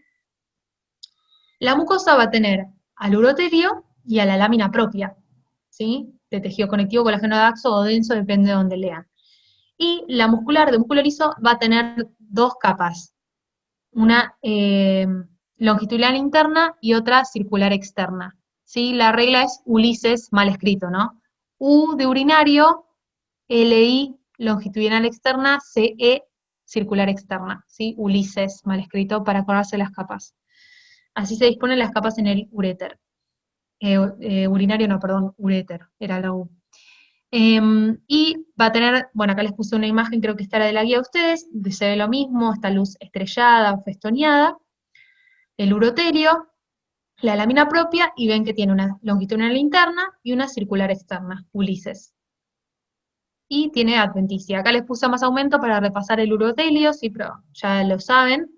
La mucosa va a tener al uroterio y a la lámina propia, ¿sí? De tejido conectivo colágeno laxo o denso, depende de donde lean. Y la muscular, de músculo liso, va a tener dos capas, una longitudinal interna y otra circular externa. ¿Sí? La regla es Ulises mal escrito, ¿no? U de urinario, LI longitudinal externa, CE circular externa, ¿sí? Ulises mal escrito para acordarse las capas. Así se disponen las capas en el uréter. Urinario no, perdón, uréter, era la U. Y va a tener, bueno, acá les puse una imagen, creo que esta era de la guía de ustedes, se ve lo mismo, esta luz estrellada o festoneada, el urotelio, la lámina propia, y ven que tiene una longitudinal interna y una circular externa, Ulises. Y tiene adventicia. Acá les puse más aumento para repasar el urotelio, sí, pero ya lo saben.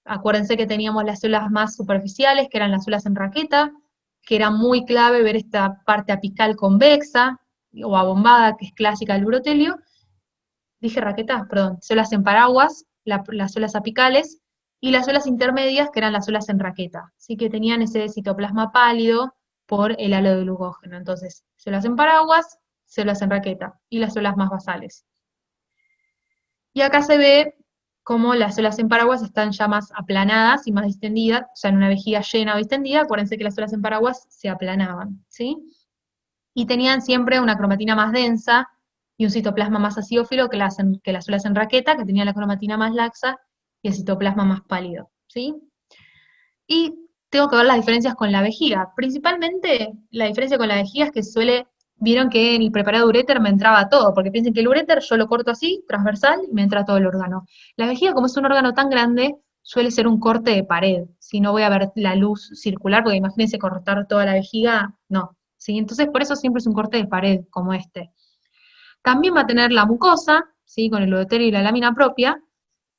Acuérdense que teníamos las células más superficiales, que eran las células en raqueta, que era muy clave ver esta parte apical convexa, o abombada, que es clásica del urotelio. Dije raqueta, perdón, células en paraguas, las células apicales, y las células intermedias, que eran las células en raqueta. Así que tenían ese citoplasma pálido por el halo de glucógeno. Entonces, células en paraguas, células en raqueta, y las células más basales. Y acá se ve cómo las células en paraguas están ya más aplanadas y más distendidas, o sea, en una vejiga llena o distendida. Acuérdense que las células en paraguas se aplanaban, ¿sí? Y tenían siempre una cromatina más densa y un citoplasma más acidófilo que las células en raqueta, que tenían la cromatina más laxa y el citoplasma más pálido, ¿sí? Y tengo que ver las diferencias con la vejiga. Principalmente, la diferencia con la vejiga es que vieron que en el preparado uréter me entraba todo, porque piensen que el uréter yo lo corto así, transversal, y me entra todo el órgano. La vejiga, como es un órgano tan grande, suele ser un corte de pared. Si no voy a ver la luz circular, porque imagínense cortar toda la vejiga, no. ¿Sí? Entonces, por eso siempre es un corte de pared, como este. También va a tener la mucosa, ¿sí? Con el urotelio y la lámina propia.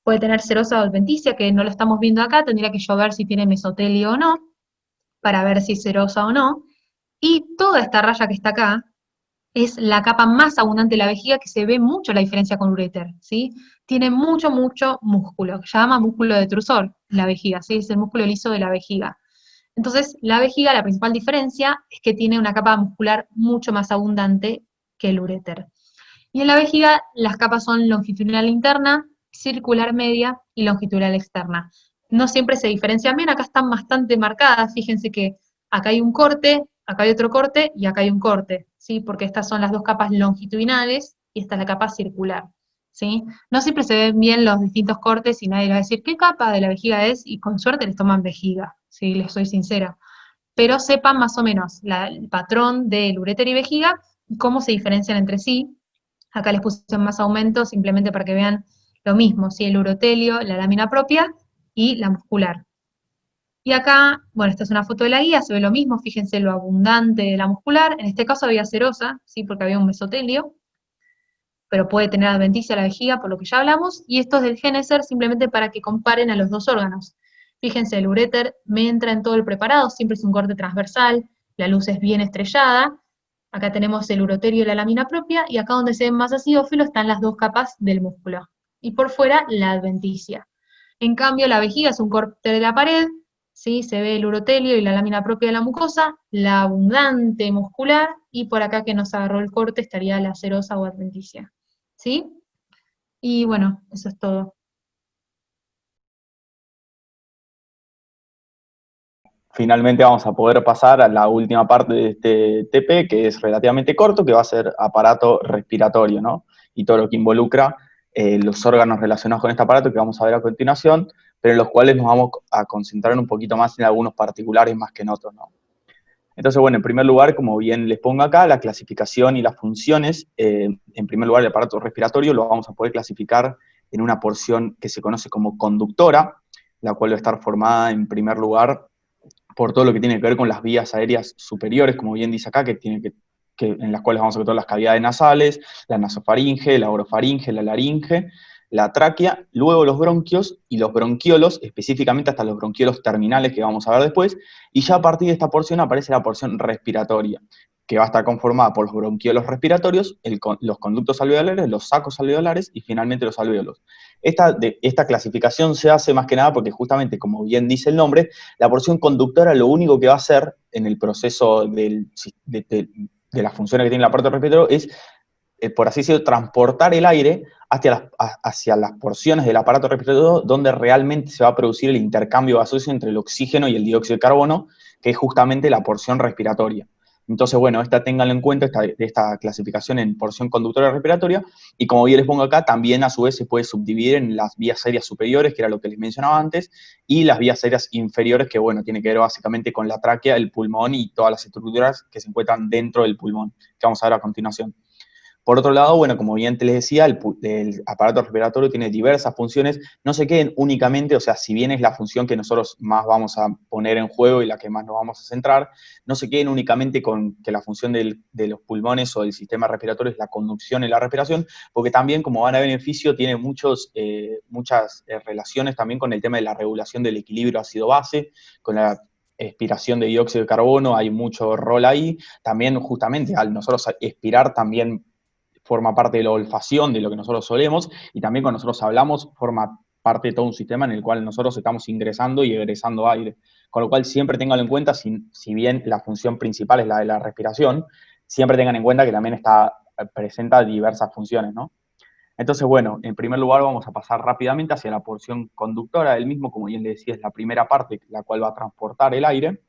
Puede tener serosa o adventicia, que no lo estamos viendo acá, tendría que yo ver si tiene mesotelio o no, para ver si es serosa o no. Y toda esta raya que está acá es la capa más abundante de la vejiga, que se ve mucho la diferencia con uréter, ¿sí? Tiene mucho, mucho músculo, que se llama músculo detrusor, la vejiga, ¿sí? Es el músculo liso de la vejiga. Entonces, la vejiga, la principal diferencia es que tiene una capa muscular mucho más abundante que el uréter. Y en la vejiga, las capas son longitudinal interna, circular media y longitudinal externa. No siempre se diferencian bien, acá están bastante marcadas, fíjense que acá hay un corte, acá hay otro corte y acá hay un corte, ¿sí? Porque estas son las dos capas longitudinales y esta es la capa circular, ¿sí? No siempre se ven bien los distintos cortes y nadie les va a decir qué capa de la vejiga es, y con suerte les toman vejiga, ¿sí? Les soy sincera. Pero sepan más o menos el patrón del uréter y vejiga y cómo se diferencian entre sí. Acá les puse más aumento simplemente para que vean lo mismo, ¿sí? El urotelio, la lámina propia y la muscular. Y acá, bueno, esta es una foto de la guía, se ve lo mismo, fíjense lo abundante de la muscular. En este caso había serosa, ¿sí? Porque había un mesotelio, pero puede tener adventicia la vejiga, por lo que ya hablamos. Y esto es del Geneser, simplemente para que comparen a los dos órganos. Fíjense, el uréter me entra en todo el preparado, siempre es un corte transversal, la luz es bien estrellada. Acá tenemos el urotelio y la lámina propia, y acá donde se ven más acidófilos están las dos capas del músculo. Y por fuera, la adventicia. En cambio, la vejiga es un corte de la pared, ¿sí? Se ve el urotelio y la lámina propia de la mucosa, la abundante muscular, y por acá que nos agarró el corte estaría la serosa o adventicia, ¿sí? Y bueno, eso es todo. Finalmente vamos a poder pasar a la última parte de este TP, que es relativamente corto, que va a ser aparato respiratorio, ¿no? Y todo lo que involucra los órganos relacionados con este aparato que vamos a ver a continuación, pero en los cuales nos vamos a concentrar un poquito más en algunos particulares más que en otros, ¿no? Entonces, bueno, en primer lugar, como bien les pongo acá, la clasificación y las funciones, en primer lugar, el aparato respiratorio lo vamos a poder clasificar en una porción que se conoce como conductora, la cual va a estar formada en primer lugar por todo lo que tiene que ver con las vías aéreas superiores, como bien dice acá, en las cuales vamos a encontrar las cavidades nasales, la nasofaringe, la orofaringe, la laringe, la tráquea, luego los bronquios y los bronquiolos, específicamente hasta los bronquiolos terminales que vamos a ver después, y ya a partir de esta porción aparece la porción respiratoria, que va a estar conformada por los bronquiolos respiratorios, los conductos alveolares, los sacos alveolares y finalmente los alvéolos. Esta clasificación se hace más que nada porque justamente, como bien dice el nombre, la porción conductora lo único que va a hacer en el proceso de las funciones que tiene el aparato respiratorio es por así decirlo, transportar el aire hacia las porciones del aparato respiratorio donde realmente se va a producir el intercambio gaseoso entre el oxígeno y el dióxido de carbono, que es justamente la porción respiratoria. Entonces, bueno, ténganlo en cuenta, esta clasificación en porción conductora respiratoria, y como bien les pongo acá, también a su vez se puede subdividir en las vías aéreas superiores, que era lo que les mencionaba antes, y las vías aéreas inferiores, que bueno, tiene que ver básicamente con la tráquea, el pulmón y todas las estructuras que se encuentran dentro del pulmón, que vamos a ver a continuación. Por otro lado, bueno, como bien te les decía, el aparato respiratorio tiene diversas funciones, no se queden únicamente, o sea, si bien es la función que nosotros más vamos a poner en juego y la que más nos vamos a centrar, no se queden únicamente con que la función de los pulmones o del sistema respiratorio es la conducción y la respiración, porque también, como van a beneficio, tiene muchas relaciones también con el tema de la regulación del equilibrio ácido-base, con la expiración de dióxido de carbono, hay mucho rol ahí. También, justamente, al nosotros expirar también forma parte de la olfacción, de lo que nosotros solemos, y también cuando nosotros hablamos, forma parte de todo un sistema en el cual nosotros estamos ingresando y egresando aire. Con lo cual, siempre ténganlo en cuenta, si bien la función principal es la de la respiración, siempre tengan en cuenta que también presenta diversas funciones, ¿no? Entonces, bueno, en primer lugar vamos a pasar rápidamente hacia la porción conductora del mismo, como bien le decía, es la primera parte, la cual va a transportar el aire.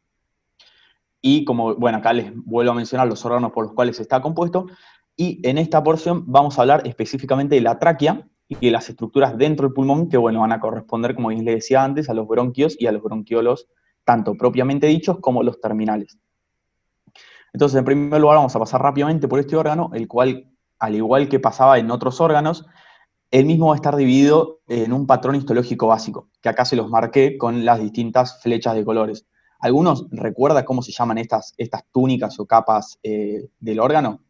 Y como, bueno, acá les vuelvo a mencionar los órganos por los cuales está compuesto, y en esta porción vamos a hablar específicamente de la tráquea y de las estructuras dentro del pulmón que, bueno, van a corresponder, como bien les decía antes, a los bronquios y a los bronquiolos, tanto propiamente dichos como los terminales. Entonces, en primer lugar, vamos a pasar rápidamente por este órgano, el cual, al igual que pasaba en otros órganos, el mismo va a estar dividido en un patrón histológico básico, que acá se los marqué con las distintas flechas de colores. ¿Algunos recuerdan cómo se llaman estas túnicas o capas del órgano?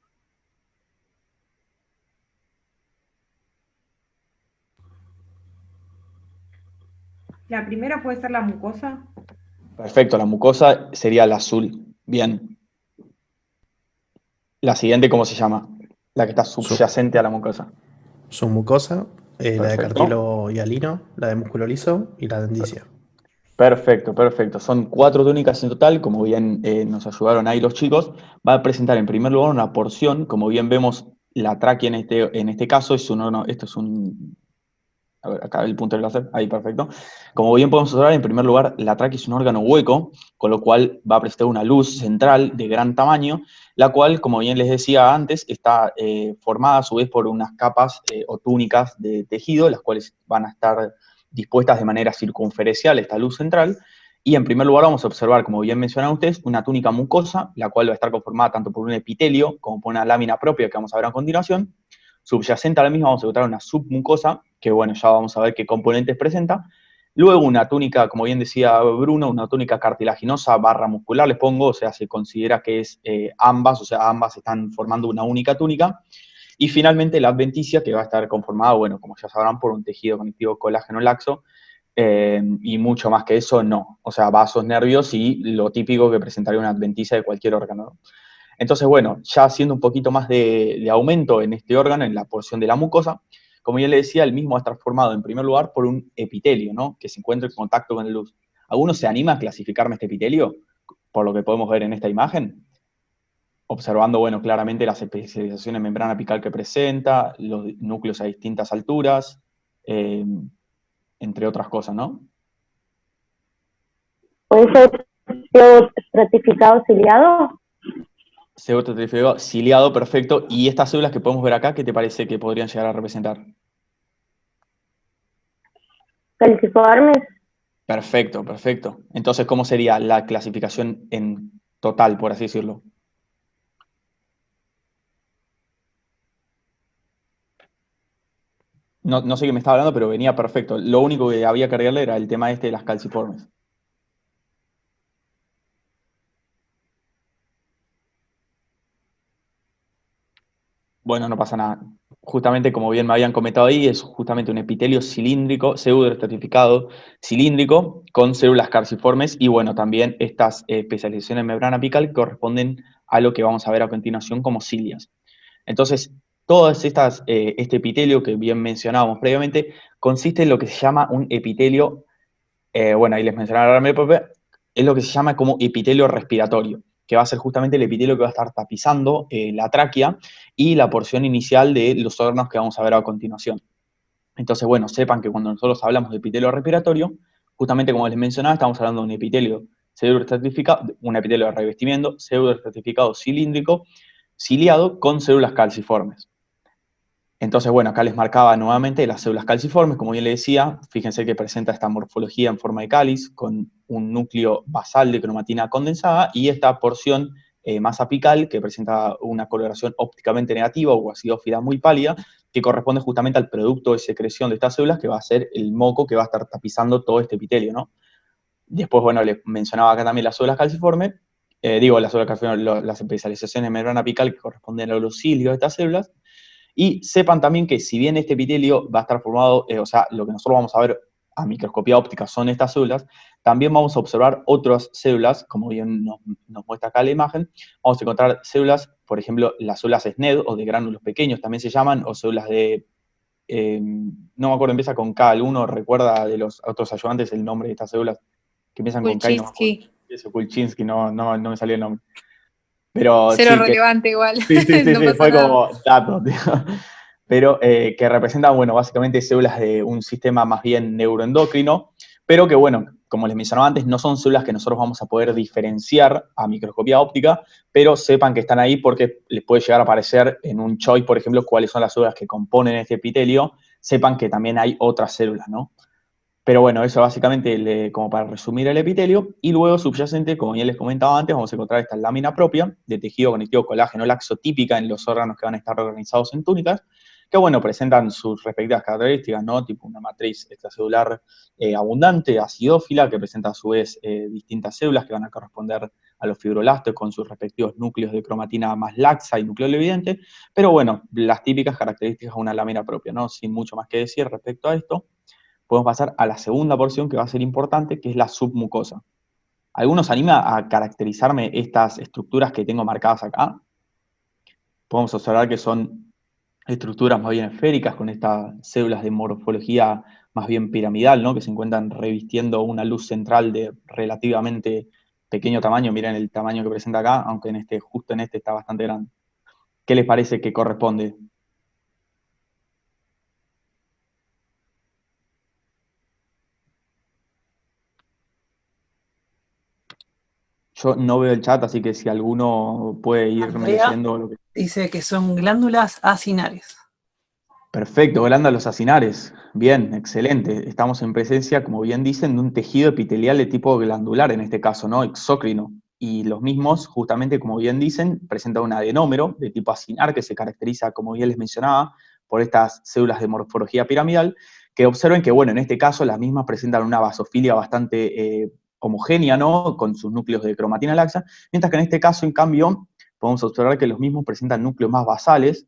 La primera puede ser la mucosa. Perfecto, la mucosa sería la azul. Bien. La siguiente, ¿cómo se llama? La que está subyacente a la mucosa. Submucosa, la de Perfecto. cartílago hialino, la de músculo liso y la denticia. Perfecto, perfecto. Son 4 túnicas en total, como bien nos ayudaron ahí los chicos. Va a presentar en primer lugar una porción, como bien vemos, la tráquea en este caso es esto es un... A ver, acá el punto del láser, ahí perfecto. Como bien podemos observar, en primer lugar, la tráquea es un órgano hueco, con lo cual va a presentar una luz central de gran tamaño, la cual, como bien les decía antes, está formada a su vez por unas capas o túnicas de tejido, las cuales van a estar dispuestas de manera circunferencial esta luz central. Y en primer lugar vamos a observar, como bien mencionaron ustedes, una túnica mucosa, la cual va a estar conformada tanto por un epitelio como por una lámina propia que vamos a ver a continuación. Subyacente a la misma vamos a encontrar una submucosa, que bueno, ya vamos a ver qué componentes presenta. Luego una túnica, como bien decía Bruno, una túnica cartilaginosa / muscular, les pongo, o sea, se considera que es ambas, o sea, ambas están formando una única túnica. Y finalmente la adventicia, que va a estar conformada, bueno, como ya sabrán, por un tejido conectivo colágeno laxo, y mucho más que eso no. O sea, vasos, nervios y lo típico que presentaría una adventicia de cualquier órgano, ¿no? Entonces, bueno, ya haciendo un poquito más de aumento en este órgano, en la porción de la mucosa, como ya le decía, el mismo va a estar formado en primer lugar por un epitelio, ¿no? Que se encuentra en contacto con la luz. ¿Alguno se anima a clasificarme este epitelio? Por lo que podemos ver en esta imagen. Observando, bueno, claramente las especializaciones en membrana apical que presenta, los núcleos a distintas alturas, entre otras cosas, ¿no? ¿Puede ser estratificado ciliado? Pseudoestratificado ciliado, perfecto. ¿Y estas células que podemos ver acá, qué te parece que podrían llegar a representar? Calciformes. Perfecto, perfecto. Entonces, ¿cómo sería la clasificación en total, por así decirlo? No sé qué me estaba hablando, pero venía perfecto. Lo único que había que agregarle era el tema de las calciformes. Bueno, no pasa nada. Justamente como bien me habían comentado ahí, es justamente un epitelio cilíndrico, pseudoestratificado cilíndrico, con células calciformes, y bueno, también estas especializaciones en membrana apical corresponden a lo que vamos a ver a continuación como cilias. Entonces, todas estas, este epitelio que bien mencionábamos previamente, consiste en lo que se llama un epitelio, bueno, ahí les mencionaba es lo que se llama como epitelio respiratorio. que va a ser justamente el epitelio que va a estar tapizando la tráquea y la porción inicial de los órganos que vamos a ver a continuación. Entonces, bueno, sepan que cuando nosotros hablamos de epitelio respiratorio, justamente como les mencionaba, estamos hablando de un epitelio pseudoestratificado, un epitelio de revestimiento pseudoestratificado cilíndrico, ciliado con células calciformes. Entonces, bueno, acá les marcaba nuevamente las células calciformes, como bien les decía, fíjense que presenta esta morfología en forma de cáliz, con un núcleo basal de cromatina condensada, y esta porción más apical, que presenta una coloración ópticamente negativa o acidófila muy pálida, que corresponde justamente al producto de secreción de estas células, que va a ser el moco que va a estar tapizando todo este epitelio, ¿no? Después, bueno, les mencionaba acá también las células calciformes, las células calciformes, las especializaciones de membrana apical que corresponden a los cilios de estas células. Y sepan también que si bien este epitelio va a estar formado, o sea, lo que nosotros vamos a ver a microscopía óptica son estas células, también vamos a observar otras células, como bien nos muestra acá la imagen. Vamos a encontrar células, por ejemplo, las células SNED, o de gránulos pequeños también se llaman, o células de, no me acuerdo, empieza con K, ¿alguno recuerda de los otros ayudantes el nombre de estas células? Que empiezan con K y no me acuerdo. Eso, Kulchinsky, no me salió el nombre. Pero Cero sí, relevante igual. sí, No pasa fue nada. como dato, tío. Pero que representan, bueno, básicamente células de un sistema más bien neuroendocrino, pero que, bueno, como les mencionaba antes, no son células que nosotros vamos a poder diferenciar a microscopía óptica, pero sepan que están ahí porque les puede llegar a aparecer en un choice, por ejemplo, cuáles son las células que componen este epitelio, sepan que también hay otras células, ¿no? Pero bueno, eso básicamente como para resumir el epitelio. Y luego subyacente, como ya les comentaba antes, vamos a encontrar esta lámina propia de tejido conectivo colágeno laxo típica en los órganos que van a estar organizados en túnicas, que bueno, presentan sus respectivas características, ¿no? Tipo una matriz extracelular abundante, acidófila, que presenta a su vez distintas células que van a corresponder a los fibroblastos con sus respectivos núcleos de cromatina más laxa y nucleolevidente. Pero bueno, las típicas características de una lámina propia, ¿no? Sin mucho más que decir respecto a esto. Podemos pasar a la segunda porción que va a ser importante, que es la submucosa. ¿Algunos anima a caracterizarme estas estructuras que tengo marcadas acá? Podemos observar que son estructuras más bien esféricas, con estas células de morfología más bien piramidal, ¿no? Que se encuentran revistiendo una luz central de relativamente pequeño tamaño. Miren el tamaño que presenta acá, aunque justo en este está bastante grande. ¿Qué les parece que corresponde? Yo no veo el chat, así que si alguno puede irme Andrea leyendo lo que... dice que son glándulas acinares. Perfecto, glándulos acinares. Bien, excelente. Estamos en presencia, como bien dicen, de un tejido epitelial de tipo glandular, en este caso, ¿no? Exócrino. Y los mismos, justamente como bien dicen, presentan un adenómero de tipo acinar que se caracteriza, como bien les mencionaba, por estas células de morfología piramidal, que observen que, bueno, en este caso las mismas presentan una basofilia bastante homogénea, ¿no? Con sus núcleos de cromatina laxa, mientras que en este caso, en cambio, podemos observar que los mismos presentan núcleos más basales,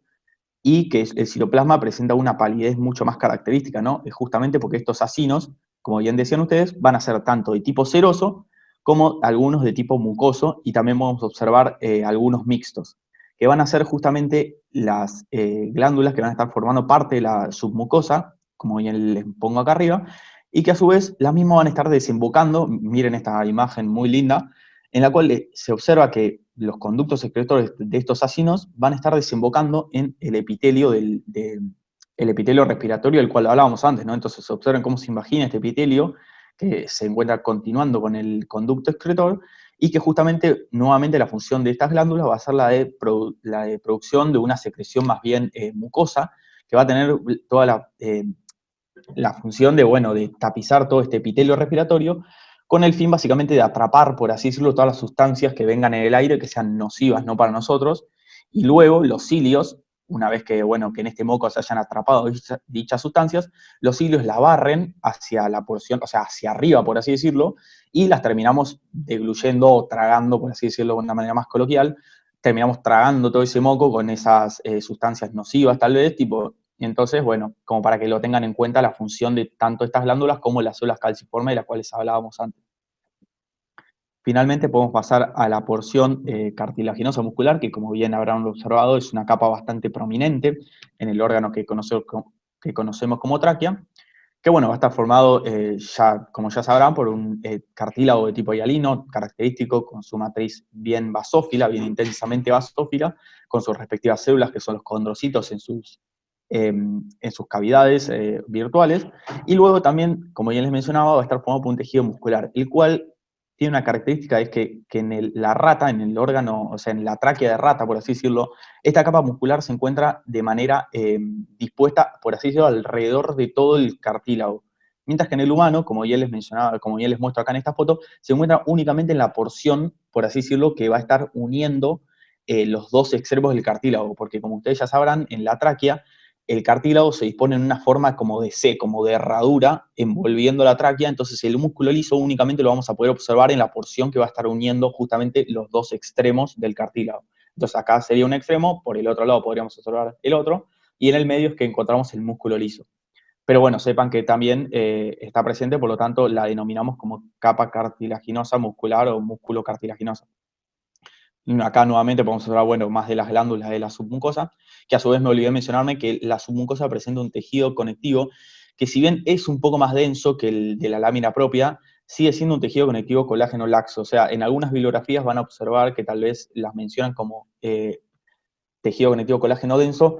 y que el citoplasma presenta una palidez mucho más característica, ¿no? Es justamente porque estos acinos, como bien decían ustedes, van a ser tanto de tipo seroso como algunos de tipo mucoso, y también vamos a observar algunos mixtos, que van a ser justamente las glándulas que van a estar formando parte de la submucosa, como bien les pongo acá arriba, y que a su vez las mismas van a estar desembocando, miren esta imagen muy linda, en la cual se observa que los conductos excretores de estos acinos van a estar desembocando en el epitelio el epitelio respiratorio del cual hablábamos antes, ¿no? Entonces observen cómo se imagina este epitelio que se encuentra continuando con el conducto excretor, y que justamente, nuevamente, la función de estas glándulas va a ser la de producción de una secreción más bien mucosa, que va a tener toda la función de, bueno, de tapizar todo este epitelio respiratorio, con el fin básicamente de atrapar, por así decirlo, todas las sustancias que vengan en el aire que sean nocivas, no para nosotros, y luego los cilios, una vez que, bueno, que en este moco se hayan atrapado dichas sustancias, los cilios la barren hacia la porción, o sea, hacia arriba, por así decirlo, y las terminamos degluyendo o tragando, por así decirlo de una manera más coloquial, terminamos tragando todo ese moco con esas sustancias nocivas, tal vez, tipo. Entonces, bueno, como para que lo tengan en cuenta la función de tanto estas glándulas como las células calciformes de las cuales hablábamos antes. Finalmente podemos pasar a la porción cartilaginosa muscular, que como bien habrán observado es una capa bastante prominente en el órgano que conocemos como tráquea, que bueno, va a estar formado, como ya sabrán, por un cartílago de tipo hialino, característico, con su matriz bien basófila, bien intensamente basófila, con sus respectivas células, que son los condrocitos en sus cavidades virtuales, y luego también, como ya les mencionaba, va a estar formado por un tejido muscular, el cual tiene una característica, es que en la rata, en el órgano, o sea, en la tráquea de rata, por así decirlo, esta capa muscular se encuentra de manera dispuesta, por así decirlo, alrededor de todo el cartílago. Mientras que en el humano, como ya les mencionaba, como ya les muestro acá en esta foto, se encuentra únicamente en la porción, por así decirlo, que va a estar uniendo los dos extremos del cartílago, porque como ustedes ya sabrán, en la tráquea, el cartílago se dispone en una forma como de C, como de herradura, envolviendo la tráquea, entonces el músculo liso únicamente lo vamos a poder observar en la porción que va a estar uniendo justamente los dos extremos del cartílago. Entonces acá sería un extremo, por el otro lado podríamos observar el otro, y en el medio es que encontramos el músculo liso. Pero bueno, sepan que también está presente, por lo tanto la denominamos como capa cartilaginosa muscular o músculo cartilaginoso. Acá nuevamente podemos observar, bueno, más de las glándulas de la submucosa, que a su vez me olvidé mencionarme que la submucosa presenta un tejido conectivo que, si bien es un poco más denso que el de la lámina propia, sigue siendo un tejido conectivo colágeno laxo. O sea, en algunas bibliografías van a observar que tal vez las mencionan como tejido conectivo colágeno denso,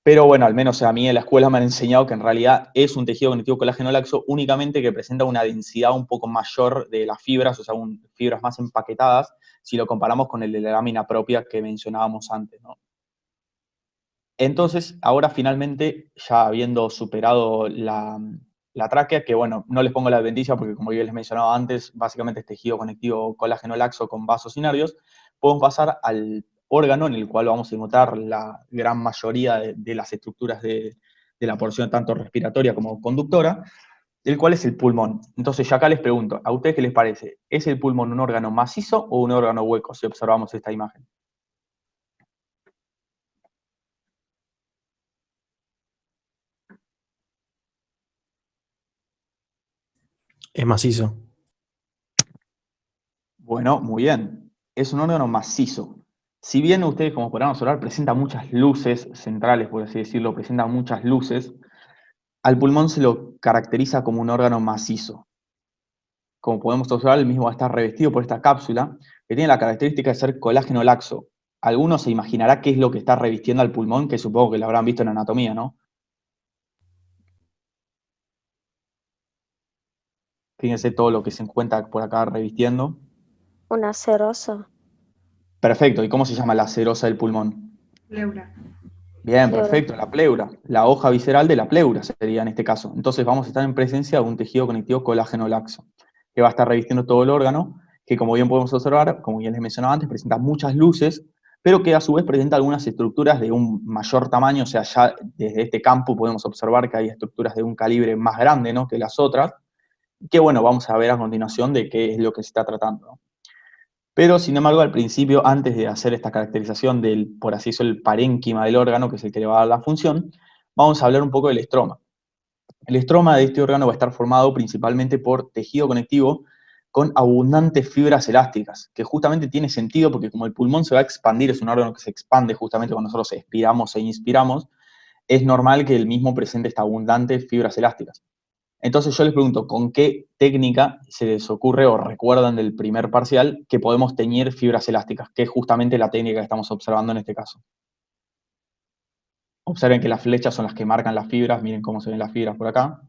pero bueno, al menos a mí en la escuela me han enseñado que en realidad es un tejido conectivo colágeno laxo, únicamente que presenta una densidad un poco mayor de las fibras, o sea, fibras más empaquetadas, si lo comparamos con el de la lámina propia que mencionábamos antes, ¿no? Entonces, ahora finalmente, ya habiendo superado la tráquea, que bueno, no les pongo la adventicia porque como ya les mencionaba antes, básicamente es tejido conectivo colágeno laxo con vasos cinarios, podemos pasar al órgano en el cual vamos a encontrar la gran mayoría de las estructuras de la porción tanto respiratoria como conductora, el cual es el pulmón. Entonces, ya acá les pregunto, ¿a ustedes qué les parece? ¿Es el pulmón un órgano macizo o un órgano hueco, si observamos esta imagen? Es macizo. Bueno, muy bien. Es un órgano macizo. Si bien ustedes, como podrán observar, presenta muchas luces centrales, por así decirlo, presenta muchas luces, al pulmón se lo caracteriza como un órgano macizo. Como podemos observar, el mismo va a estar revestido por esta cápsula, que tiene la característica de ser colágeno laxo. Algunos se imaginará qué es lo que está revistiendo al pulmón, que supongo que lo habrán visto en anatomía, ¿no? Fíjense todo lo que se encuentra por acá revistiendo. Una serosa. Perfecto. ¿Y cómo se llama la serosa del pulmón? Pleura. Bien, Pleura. perfecto, la pleura. La hoja visceral de la pleura sería en este caso. Entonces vamos a estar en presencia de un tejido conectivo colágeno laxo, que va a estar revistiendo todo el órgano, que como bien podemos observar, como ya les mencionaba antes, presenta muchas luces, pero que a su vez presenta algunas estructuras de un mayor tamaño, o sea, ya desde este campo podemos observar que hay estructuras de un calibre más grande, ¿no?, que las otras, que bueno, vamos a ver a continuación de qué es lo que se está tratando, ¿no? Pero, sin embargo, al principio, antes de hacer esta caracterización del, por así decirlo, el parénquima del órgano, que es el que le va a dar la función, vamos a hablar un poco del estroma. El estroma de este órgano va a estar formado principalmente por tejido conectivo con abundantes fibras elásticas, que justamente tiene sentido porque como el pulmón se va a expandir, es un órgano que se expande justamente cuando nosotros expiramos e inspiramos, es normal que el mismo presente estas abundantes fibras elásticas. Entonces yo les pregunto, ¿con qué técnica se les ocurre o recuerdan del primer parcial que podemos teñir fibras elásticas? Que es justamente la técnica que estamos observando en este caso. Observen que las flechas son las que marcan las fibras, miren cómo se ven las fibras por acá.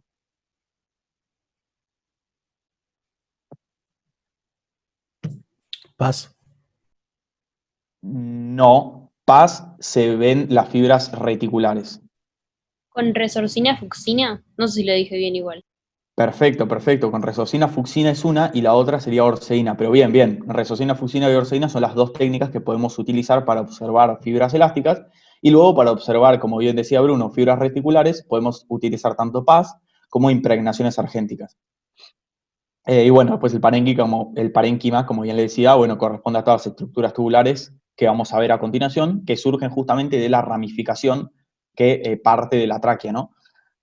Paz. No, paz, se ven las fibras reticulares. Con resorcina fucsina, no sé si lo dije bien igual. Perfecto, perfecto. Con resorcina fucsina es una y la otra sería orseína. Pero bien, bien. Resorcina fucsina y orseína son las dos técnicas que podemos utilizar para observar fibras elásticas. Y luego para observar, como bien decía Bruno, fibras reticulares, podemos utilizar tanto paz como impregnaciones argénticas. Y bueno, después el parénquima, como bien le decía, bueno, corresponde a todas las estructuras tubulares que vamos a ver a continuación, que surgen justamente de la ramificación que parte de la tráquea, ¿no?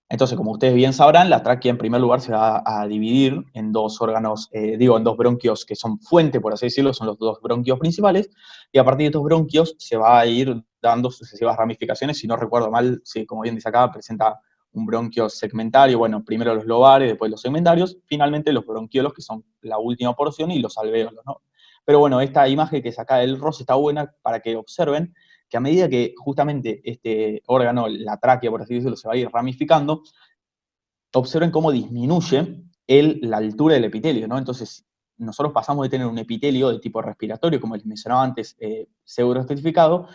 Entonces, como ustedes bien sabrán, la tráquea en primer lugar se va a dividir en dos órganos, en dos bronquios que son fuente, por así decirlo, son los dos bronquios principales, y a partir de estos bronquios se va a ir dando sucesivas ramificaciones, si no recuerdo mal, sí, como bien dice acá, presenta un bronquio segmentario, bueno, primero los lobares, después los segmentarios, finalmente los bronquiolos, que son la última porción, y los alvéolos, ¿no? Pero bueno, esta imagen que saca del ROS está buena para que observen que a medida que justamente este órgano, la tráquea, por así decirlo, se va a ir ramificando, observen cómo disminuye la altura del epitelio, ¿no? Entonces, nosotros pasamos de tener un epitelio de tipo respiratorio, como les mencionaba antes, pseudoestratificado,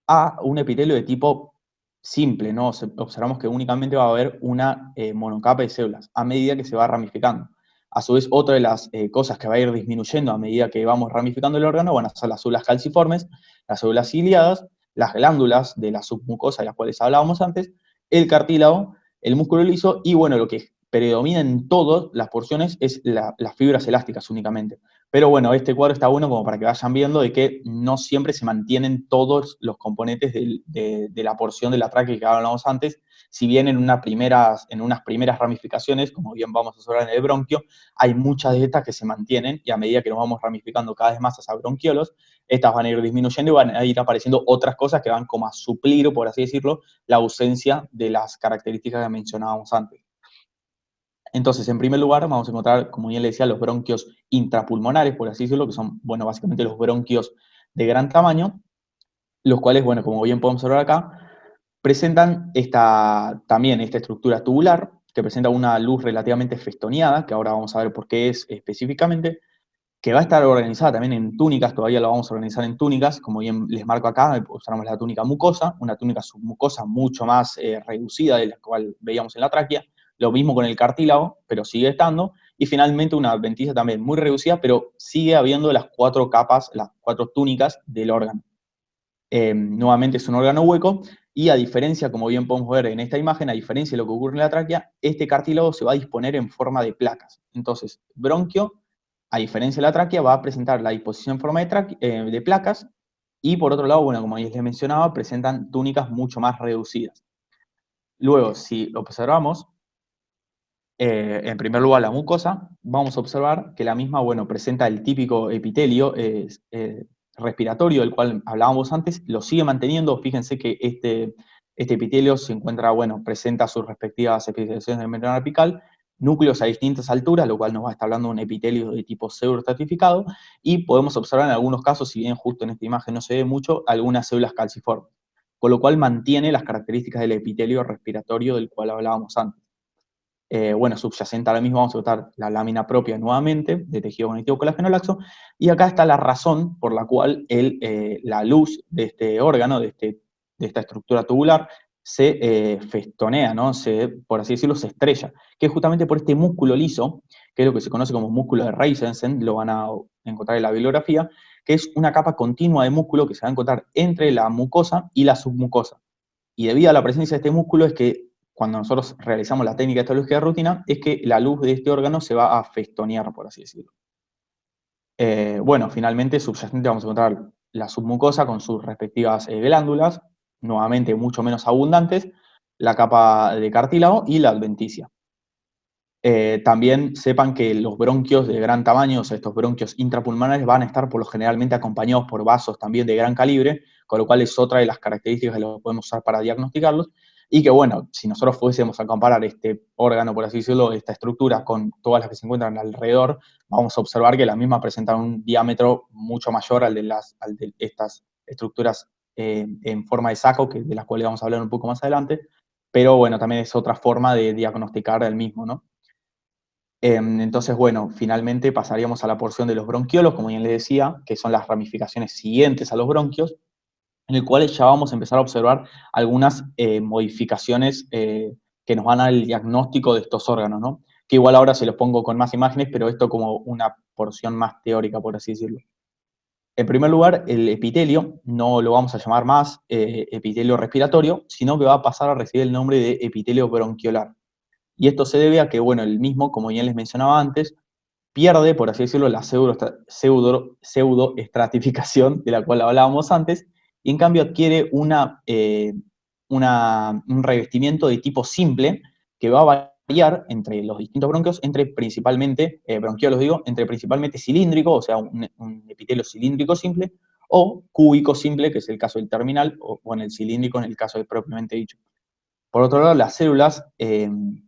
a un epitelio de tipo simple, ¿no? Observamos que únicamente va a haber una monocapa de células a medida que se va ramificando. A su vez, otra de las cosas que va a ir disminuyendo a medida que vamos ramificando el órgano van a ser las células calciformes, las células ciliadas, las glándulas de la submucosa de las cuales hablábamos antes, el cartílago, el músculo liso, y bueno, lo que predomina en todas las porciones es las fibras elásticas únicamente. Pero bueno, este cuadro está bueno como para que vayan viendo de que no siempre se mantienen todos los componentes de la porción de la tráquea que hablábamos antes, si bien en unas primeras ramificaciones, como bien vamos a observar en el bronquio, hay muchas de estas que se mantienen, y a medida que nos vamos ramificando cada vez más hacia bronquiolos, estas van a ir disminuyendo y van a ir apareciendo otras cosas que van como a suplir, por así decirlo, la ausencia de las características que mencionábamos antes. Entonces, en primer lugar, vamos a encontrar, como ya le decía, los bronquios intrapulmonares, por así decirlo, que son, bueno, básicamente los bronquios de gran tamaño, los cuales, bueno, como bien podemos observar acá, presentan también esta estructura tubular, que presenta una luz relativamente festoneada, que ahora vamos a ver por qué es específicamente, que va a estar organizada también en túnicas, todavía la vamos a organizar en túnicas, como bien les marco acá, observamos la túnica mucosa, una túnica submucosa mucho más reducida de la cual veíamos en la tráquea, lo mismo con el cartílago, pero sigue estando, y finalmente una adventicia también muy reducida, pero sigue habiendo las 4 capas, las 4 túnicas del órgano. Nuevamente es un órgano hueco, y a diferencia, como bien podemos ver en esta imagen, a diferencia de lo que ocurre en la tráquea, este cartílago se va a disponer en forma de placas. Entonces, bronquio, a diferencia de la tráquea, va a presentar la disposición en forma de placas, y por otro lado, bueno, como ya les mencionaba, presentan túnicas mucho más reducidas. Luego, si observamos, en primer lugar la mucosa, vamos a observar que la misma, bueno, presenta el típico epitelio respiratorio del cual hablábamos antes, lo sigue manteniendo. Fíjense que este epitelio se encuentra, bueno, presenta sus respectivas especializaciones de membrana apical, núcleos a distintas alturas, lo cual nos va a estar hablando de un epitelio de tipo pseudoestratificado, y podemos observar en algunos casos, si bien justo en esta imagen no se ve mucho, algunas células calciformes, con lo cual mantiene las características del epitelio respiratorio del cual hablábamos antes. Bueno, subyacente a la misma vamos a botar la lámina propia nuevamente, de tejido conectivo colágeno laxo, y acá está la razón por la cual la luz de este órgano, de esta estructura tubular, se festonea, ¿no? Por así decirlo, se estrella, que es justamente por este músculo liso, que es lo que se conoce como músculo de Reisensen, lo van a encontrar en la bibliografía, que es una capa continua de músculo que se va a encontrar entre la mucosa y la submucosa. Y debido a la presencia de este músculo es que cuando nosotros realizamos la técnica histológica de rutina, es que la luz de este órgano se va a festonear, por así decirlo. Bueno, finalmente, subyacente vamos a encontrar la submucosa con sus respectivas glándulas, nuevamente mucho menos abundantes, la capa de cartílago y la adventicia. También sepan que los bronquios de gran tamaño, o sea, estos bronquios intrapulmonares, van a estar por lo generalmente acompañados por vasos también de gran calibre, con lo cual es otra de las características que los podemos usar para diagnosticarlos, y que bueno, si nosotros fuésemos a comparar este órgano, por así decirlo, esta estructura con todas las que se encuentran alrededor, vamos a observar que las mismas presentan un diámetro mucho mayor al de estas estructuras en forma de saco, de las cuales vamos a hablar un poco más adelante, pero bueno, también es otra forma de diagnosticar el mismo, ¿no? Entonces, bueno, finalmente pasaríamos a la porción de los bronquiolos, como bien les decía, que son las ramificaciones siguientes a los bronquios, en el cual ya vamos a empezar a observar algunas modificaciones que nos van a dar el diagnóstico de estos órganos, ¿no? Que igual ahora se los pongo con más imágenes, pero esto como una porción más teórica, por así decirlo. En primer lugar, el epitelio no lo vamos a llamar más epitelio respiratorio, sino que va a pasar a recibir el nombre de epitelio bronquiolar. Y esto se debe a que, bueno, el mismo, como ya les mencionaba antes, pierde, por así decirlo, la pseudoestratificación de la cual hablábamos antes, y en cambio adquiere un revestimiento de tipo simple que va a variar entre los distintos bronquios, entre principalmente, bronquiolos digo, entre principalmente cilíndrico, o sea, un epitelio cilíndrico simple, o cúbico simple, que es el caso del terminal, o en el cilíndrico en el caso del propiamente dicho. Por otro lado, las células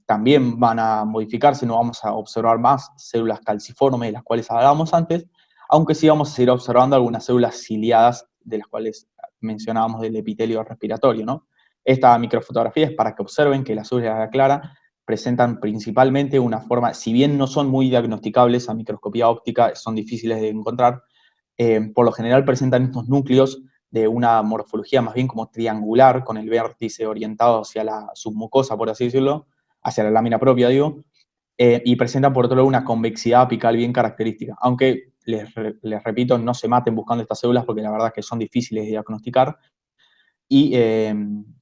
también van a modificarse, no vamos a observar más células calciformes de las cuales hablábamos antes, aunque sí vamos a seguir observando algunas células ciliadas de las cuales mencionábamos del epitelio respiratorio, ¿no? Esta microfotografía es para que observen que las células de la clara presentan principalmente una forma, si bien no son muy diagnosticables a microscopía óptica, son difíciles de encontrar, por lo general presentan estos núcleos de una morfología más bien como triangular, con el vértice orientado hacia la submucosa, por así decirlo, hacia la lámina propia, digo, y presentan por otro lado una convexidad apical bien característica, aunque les repito, no se maten buscando estas células porque la verdad es que son difíciles de diagnosticar. Y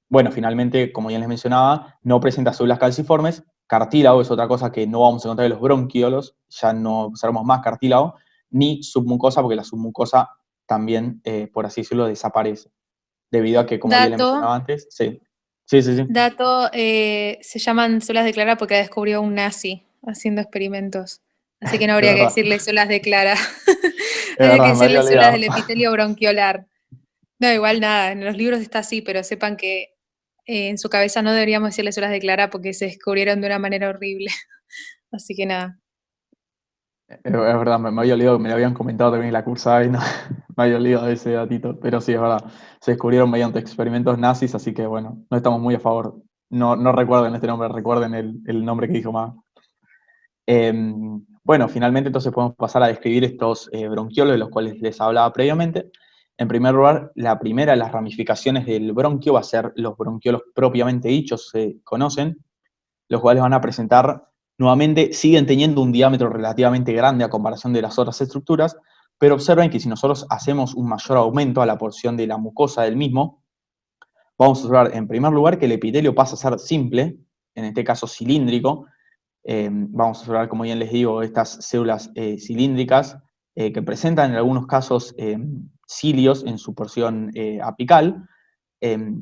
bueno, finalmente, como ya les mencionaba, no presenta células calciformes. Cartílago es otra cosa que no vamos a encontrar en los bronquiolos, ya no observamos más cartílago, ni submucosa, porque la submucosa también, por así decirlo, desaparece. Debido a que, como bien les mencionaba antes, sí. Dato, se llaman células de Clara porque la descubrió un nazi haciendo experimentos. Así que no habría que decirle células de Clara. Habría que decirle células del epitelio bronquiolar. No, igual nada, en los libros está así, pero sepan que en su cabeza no deberíamos decirle células de Clara porque se descubrieron de una manera horrible. Así que nada. Es verdad, me había olvidado, me lo habían comentado también en la cursada y no, me había olvidado de ese datito, pero sí, es verdad, se descubrieron mediante experimentos nazis, así que bueno, no estamos muy a favor. No recuerden este nombre, recuerden el nombre que dijo más. Bueno, finalmente entonces podemos pasar a describir estos bronquiolos de los cuales les hablaba previamente. En primer lugar, la primera de las ramificaciones del bronquio va a ser los bronquiolos propiamente dichos, se conocen, los cuales van a presentar, nuevamente, siguen teniendo un diámetro relativamente grande a comparación de las otras estructuras, pero observen que si nosotros hacemos un mayor aumento a la porción de la mucosa del mismo, vamos a observar en primer lugar que el epitelio pasa a ser simple, en este caso cilíndrico. Vamos a observar, como bien les digo, estas células cilíndricas que presentan en algunos casos cilios en su porción apical.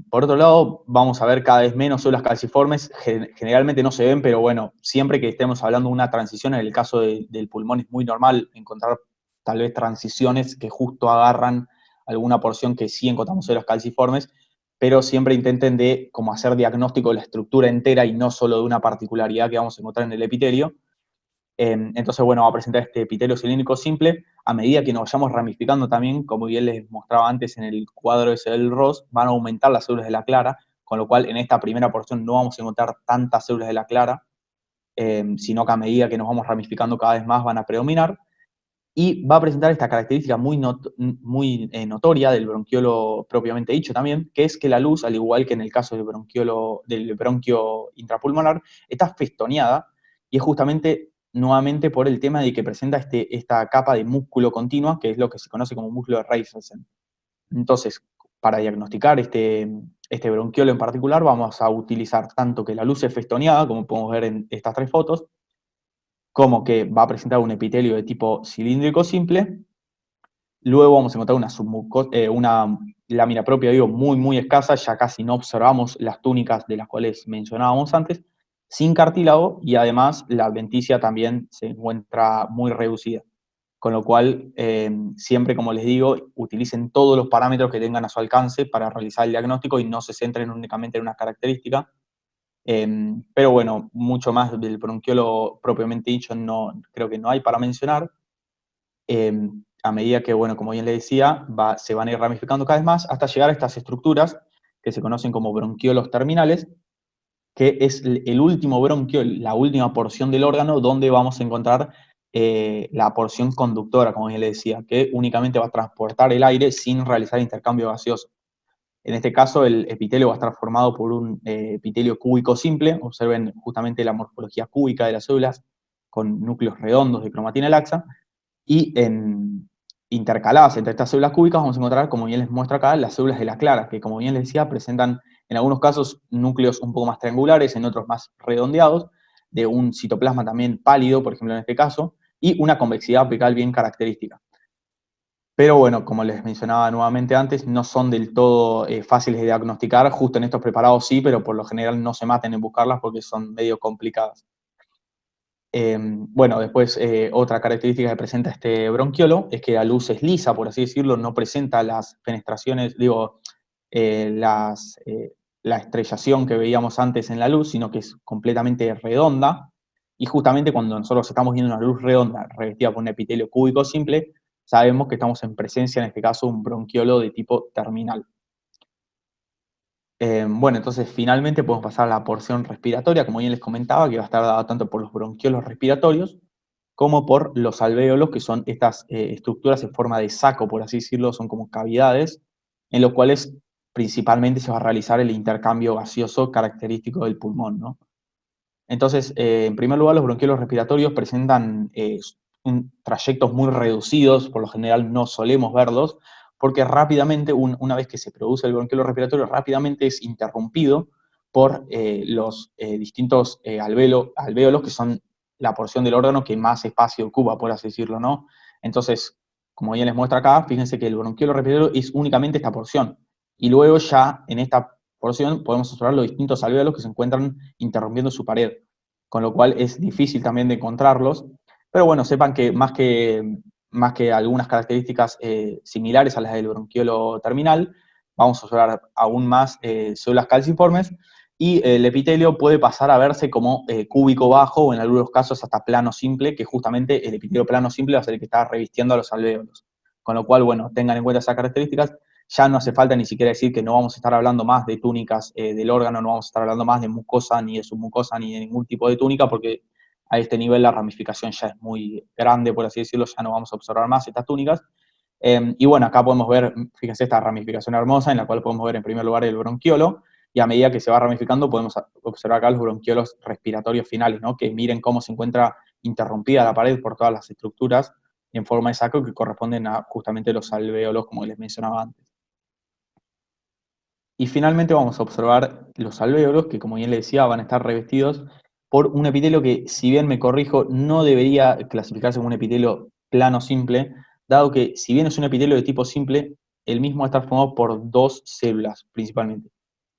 Por otro lado, vamos a ver cada vez menos células calciformes, generalmente no se ven, pero bueno, siempre que estemos hablando de una transición, en el caso del pulmón es muy normal encontrar tal vez transiciones que justo agarran alguna porción que sí encontramos células calciformes, pero siempre intenten de como hacer diagnóstico de la estructura entera y no solo de una particularidad que vamos a encontrar en el epitelio. Entonces, bueno, va a presentar este epitelio cilíndrico simple. A medida que nos vayamos ramificando también, como bien les mostraba antes en el cuadro ese del ROS, van a aumentar las células de la clara, con lo cual en esta primera porción no vamos a encontrar tantas células de la clara, sino que a medida que nos vamos ramificando cada vez más van a predominar. Y va a presentar esta característica muy notoria del bronquiolo propiamente dicho también, que es que la luz, al igual que en el caso del bronquio intrapulmonar, está festoneada, y es justamente nuevamente por el tema de que presenta esta capa de músculo continua, que es lo que se conoce como músculo de Reifersen. Entonces, para diagnosticar este bronquiolo en particular, vamos a utilizar tanto que la luz es festoneada, como podemos ver en estas tres fotos, como que va a presentar un epitelio de tipo cilíndrico simple. Luego vamos a encontrar una lámina propia, digo, muy escasa, ya casi no observamos las túnicas de las cuales mencionábamos antes, sin cartílago, y además la adventicia también se encuentra muy reducida. Con lo cual, siempre, como les digo, utilicen todos los parámetros que tengan a su alcance para realizar el diagnóstico y no se centren únicamente en una característica. Pero bueno, mucho más del bronquiolo propiamente dicho creo que no hay para mencionar. A medida que, bueno, como bien le decía, se van a ir ramificando cada vez más hasta llegar a estas estructuras que se conocen como bronquiolos terminales, que es el último bronquio, la última porción del órgano donde vamos a encontrar la porción conductora, como bien le decía, que únicamente va a transportar el aire sin realizar intercambio gaseoso. En este caso, el epitelio va a estar formado por un epitelio cúbico simple. Observen justamente la morfología cúbica de las células con núcleos redondos de cromatina laxa. Y intercaladas entre estas células cúbicas vamos a encontrar, como bien les muestro acá, las células de la clara, que como bien les decía, presentan en algunos casos núcleos un poco más triangulares, en otros más redondeados, de un citoplasma también pálido, por ejemplo en este caso, y una convexidad apical bien característica. Pero bueno, como les mencionaba nuevamente antes, no son del todo fáciles de diagnosticar, justo en estos preparados sí, pero por lo general no se maten en buscarlas porque son medio complicadas. Bueno, después otra característica que presenta este bronquiolo es que la luz es lisa, por así decirlo, no presenta las fenestraciones, la estrellación que veíamos antes en la luz, sino que es completamente redonda, y justamente cuando nosotros estamos viendo una luz redonda revestida por un epitelio cúbico simple, sabemos que estamos en presencia, en este caso, de un bronquiolo de tipo terminal. Bueno, entonces finalmente podemos pasar a la porción respiratoria, como bien les comentaba, que va a estar dada tanto por los bronquiolos respiratorios como por los alvéolos, que son estas estructuras en forma de saco, por así decirlo, son como cavidades, en los cuales principalmente se va a realizar el intercambio gaseoso característico del pulmón, ¿no? Entonces, en primer lugar, los bronquiolos respiratorios presentan trayectos muy reducidos, por lo general no solemos verlos, porque rápidamente, una vez que se produce el bronquiolo respiratorio, rápidamente es interrumpido por los distintos alvéolos, que son la porción del órgano que más espacio ocupa, por así decirlo, ¿no? Entonces, como bien les muestra acá, fíjense que el bronquiolo respiratorio es únicamente esta porción. Y luego ya en esta porción podemos observar los distintos alvéolos que se encuentran interrumpiendo su pared, con lo cual es difícil también de encontrarlos. Pero bueno, sepan que más que algunas características similares a las del bronquiolo terminal, vamos a observar aún más células calciformes, y el epitelio puede pasar a verse como cúbico bajo, o en algunos casos hasta plano simple, que justamente el epitelio plano simple va a ser el que está revistiendo a los alvéolos. Con lo cual, bueno, tengan en cuenta esas características. Ya no hace falta ni siquiera decir que no vamos a estar hablando más de túnicas del órgano, no vamos a estar hablando más de mucosa, ni de submucosa, ni de ningún tipo de túnica, porque a este nivel la ramificación ya es muy grande, por así decirlo, ya no vamos a observar más estas túnicas. Y bueno, acá podemos ver, fíjense, esta ramificación hermosa, en la cual podemos ver en primer lugar el bronquiolo, y a medida que se va ramificando podemos observar acá los bronquiolos respiratorios finales, ¿no? Que miren cómo se encuentra interrumpida la pared por todas las estructuras en forma de saco que corresponden a justamente los alvéolos, como les mencionaba antes. Y finalmente vamos a observar los alvéolos, que como bien les decía, van a estar revestidos por un epitelio que, si bien me corrijo, no debería clasificarse como un epitelio plano simple, dado que, si bien es un epitelio de tipo simple, el mismo va a estar formado por dos células, principalmente.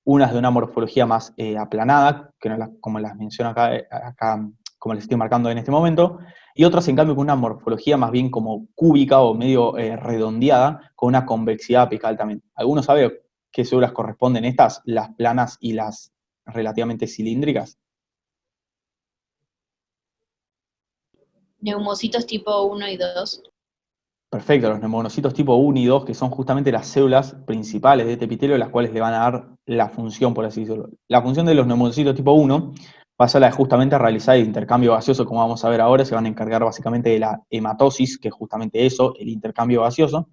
Unas de una morfología más aplanada, que no como las menciono acá, como les estoy marcando en este momento, y otras, en cambio, con una morfología más bien como cúbica o medio redondeada, con una convexidad apical también. ¿Alguno sabe qué células corresponden estas, las planas y las relativamente cilíndricas? Neumocitos tipo 1 y 2. Perfecto, los neumonocitos tipo 1 y 2, que son justamente las células principales de este epitelio, las cuales le van a dar la función, por así decirlo. La función de los neumonocitos tipo 1 va a ser la de justamente realizar el intercambio gaseoso, como vamos a ver ahora. Se van a encargar básicamente de la hematosis, que es justamente eso, el intercambio gaseoso.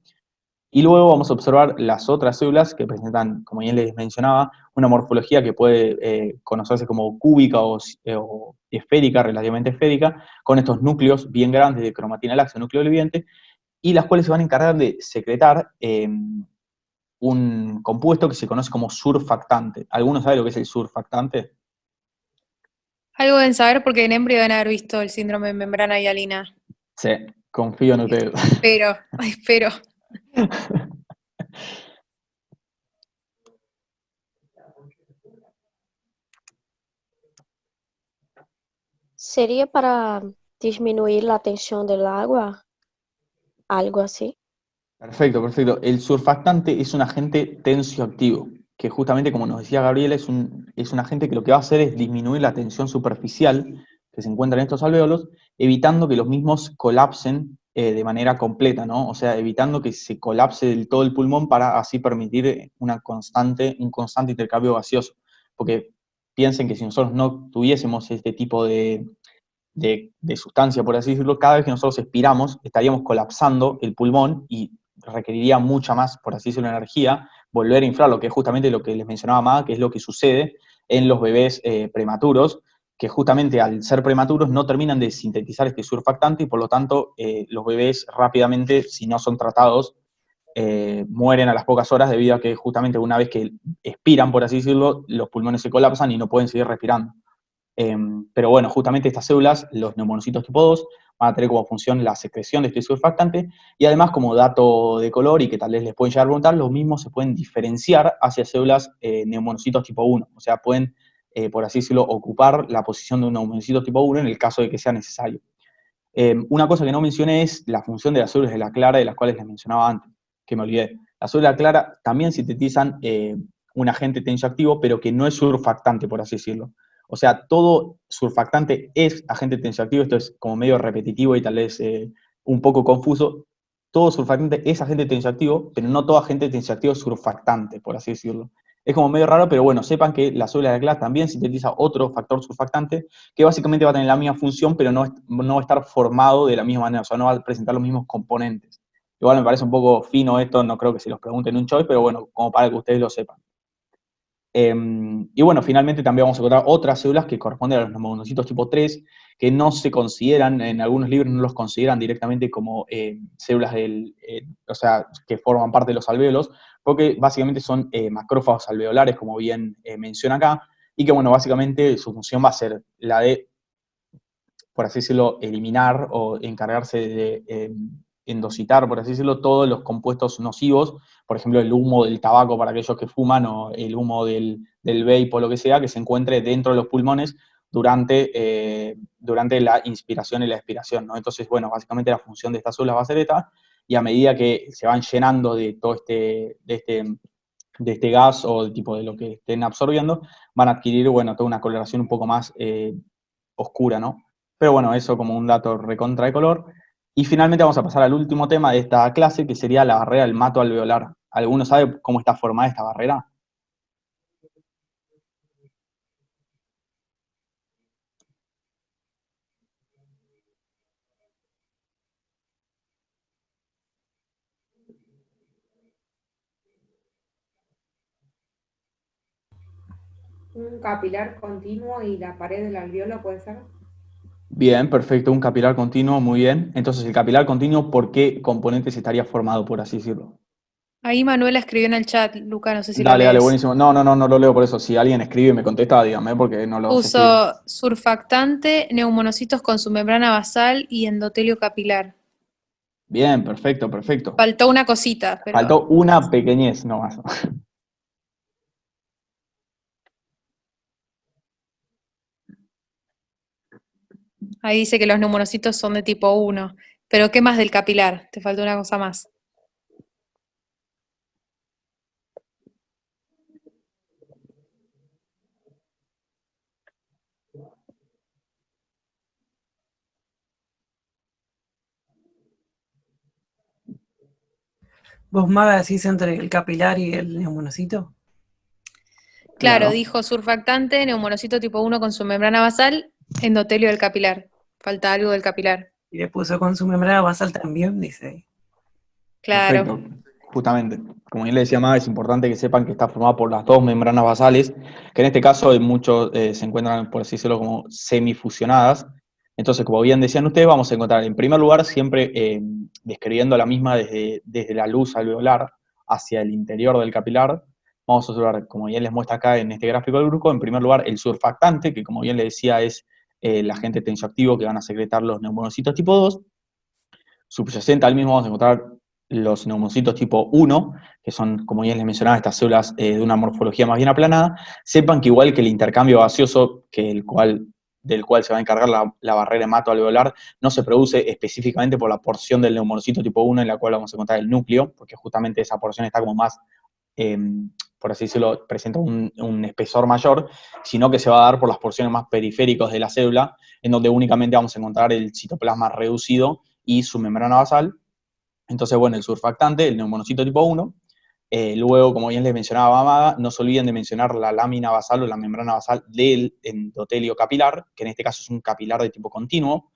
Y luego vamos a observar las otras células que presentan, como ya les mencionaba, una morfología que puede conocerse como cúbica o esférica, relativamente esférica, con estos núcleos bien grandes de cromatina laxa, núcleo viviente, y las cuales se van a encargar de secretar un compuesto que se conoce como surfactante. ¿Alguno sabe lo que es el surfactante? Algo deben saber porque en Embry deben haber visto el síndrome de membrana hialina. Sí, confío en ustedes. Espero. ¿Sería para disminuir la tensión del agua? Algo así. Perfecto, perfecto. El surfactante es un agente tensioactivo, que justamente, como nos decía Gabriela, es un agente que lo que va a hacer es disminuir la tensión superficial que se encuentra en estos alvéolos, evitando que los mismos colapsen de manera completa, ¿no? O sea, evitando que se colapse del todo el pulmón para así permitir un constante intercambio gaseoso. Porque piensen que si nosotros no tuviésemos este tipo de sustancia, por así decirlo, cada vez que nosotros expiramos, estaríamos colapsando el pulmón y requeriría mucha más, por así decirlo, energía, volver a inflar, lo que es justamente lo que les mencionaba más, que es lo que sucede en los bebés prematuros, que justamente al ser prematuros no terminan de sintetizar este surfactante y por lo tanto los bebés rápidamente, si no son tratados, mueren a las pocas horas debido a que justamente una vez que expiran, por así decirlo, los pulmones se colapsan y no pueden seguir respirando. Pero bueno, justamente estas células, los neumonocitos tipo 2, van a tener como función la secreción de este surfactante, y además, como dato de color y que tal vez les pueden llegar a preguntar, los mismos se pueden diferenciar hacia células neumonocitos tipo 1, o sea, pueden, por así decirlo, ocupar la posición de un neumonocito tipo 1 en el caso de que sea necesario. Una cosa que no mencioné es la función de las células de la clara, de las cuales les mencionaba antes, que me olvidé. Las células de la clara también sintetizan un agente tensioactivo, pero que no es surfactante, por así decirlo. O sea, todo surfactante es agente tensioactivo, esto es como medio repetitivo y tal vez un poco confuso. Todo surfactante es agente tensioactivo, pero no todo agente tensioactivo es surfactante, por así decirlo. Es como medio raro, pero bueno, sepan que la célula de Glass también sintetiza otro factor surfactante que básicamente va a tener la misma función, pero no va a estar formado de la misma manera, o sea, no va a presentar los mismos componentes. Igual me parece un poco fino esto, no creo que se los pregunten en un choice, pero bueno, como para que ustedes lo sepan. Y bueno, finalmente también vamos a encontrar otras células que corresponden a los monocitos tipo 3, que no se consideran, en algunos libros no los consideran directamente como células o sea, que forman parte de los alvéolos, porque básicamente son macrófagos alveolares, como bien menciona acá, y que bueno, básicamente su función va a ser la de, por así decirlo, eliminar o encargarse de endocitar, por así decirlo, todos los compuestos nocivos, por ejemplo, el humo del tabaco para aquellos que fuman, o el humo del vape o lo que sea, que se encuentre dentro de los pulmones durante la inspiración y la expiración, ¿no? Entonces, bueno, básicamente la función de estas células va a ser esta, y a medida que se van llenando de todo de este gas o tipo de lo que estén absorbiendo, van a adquirir, bueno, toda una coloración un poco más oscura, ¿no? Pero bueno, eso como un dato recontra de color. Y finalmente vamos a pasar al último tema de esta clase, que sería la barrera del mato alveolar. ¿Alguno sabe cómo está formada esta barrera? Un capilar continuo y la pared del alveolo, ¿puede ser? Bien, perfecto, un capilar continuo, muy bien. Entonces, el capilar continuo, ¿por qué componentes estaría formado, por así decirlo? Ahí Manuela escribió en el chat, Luca, no sé si lo Dale, dale, lees. buenísimo. No lo leo por eso. Si alguien escribe y me contesta, dígame, porque no lo sé escribir. Puso surfactante, neumonocitos con su membrana basal y endotelio capilar. Bien, perfecto, perfecto. Faltó una cosita, pero... Faltó una pequeñez nomás. Ahí dice que los neumonocitos son de tipo 1. Pero ¿qué más del capilar? Te faltó una cosa más. ¿Vos, Maga, decís entre el capilar y el neumonocito? Claro, dijo surfactante, neumonocito tipo 1 con su membrana basal, endotelio del capilar. Falta algo del capilar. Y le puso con su membrana basal también, dice ahí. Claro. Perfecto, justamente. Como bien le decía más, es importante que sepan que está formada por las dos membranas basales, que en este caso en muchos se encuentran, por así decirlo, como semifusionadas. Entonces, como bien decían ustedes, vamos a encontrar en primer lugar siempre describiendo la misma desde la luz alveolar hacia el interior del capilar. Vamos a observar, como bien les muestra acá en este gráfico del grupo, en primer lugar el surfactante, que como bien les decía es el agente tensioactivo que van a secretar los neumonocitos tipo 2. Subyacente al mismo vamos a encontrar los neumonocitos tipo 1, que son, como ya les mencionaba, estas células de una morfología más bien aplanada. Sepan que igual que el intercambio gaseoso, del cual se va a encargar la barrera hematoalveolar, no se produce específicamente por la porción del neumonocito tipo 1 en la cual vamos a encontrar el núcleo, porque justamente esa porción está como más, por así decirlo, presenta un espesor mayor, sino que se va a dar por las porciones más periféricas de la célula, en donde únicamente vamos a encontrar el citoplasma reducido y su membrana basal. Entonces, bueno, el surfactante, el neumonocito tipo 1, luego, como bien les mencionaba Amada, no se olviden de mencionar la lámina basal o la membrana basal del endotelio capilar, que en este caso es un capilar de tipo continuo.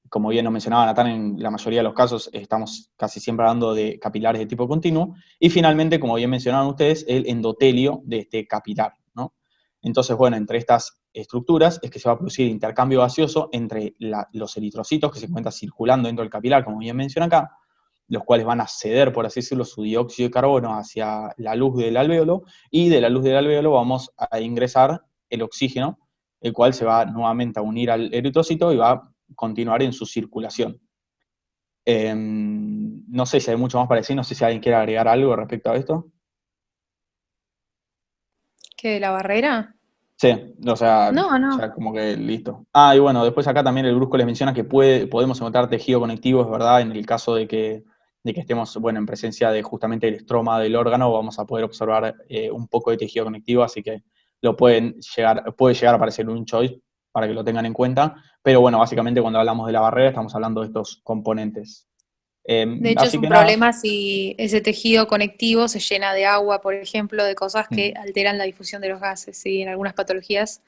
Como bien nos mencionaba Natán, en la mayoría de los casos estamos casi siempre hablando de capilares de tipo continuo. Y finalmente, como bien mencionaron ustedes, el endotelio de este capilar, ¿no? Entonces, bueno, entre estas estructuras es que se va a producir intercambio gaseoso entre los eritrocitos que se encuentran circulando dentro del capilar, como bien menciona acá, los cuales van a ceder, por así decirlo, su dióxido de carbono hacia la luz del alvéolo, y de la luz del alvéolo vamos a ingresar el oxígeno, el cual se va nuevamente a unir al eritrocito y va a continuar en su circulación. No sé si hay mucho más para decir, no sé si alguien quiere agregar algo respecto a esto. ¿Qué, de la barrera? Sí, o sea, No. ya como que listo. Ah, y bueno, después acá también el Brusco les menciona que podemos encontrar tejido conectivo, es verdad, en el caso de que de que estemos, bueno, en presencia de justamente el estroma del órgano, vamos a poder observar un poco de tejido conectivo, así que puede llegar a aparecer un choice para que lo tengan en cuenta, pero bueno, básicamente cuando hablamos de la barrera estamos hablando de estos componentes. De hecho, es un problema si ese tejido conectivo se llena de agua, por ejemplo, de cosas que alteran la difusión de los gases, ¿sí? En algunas patologías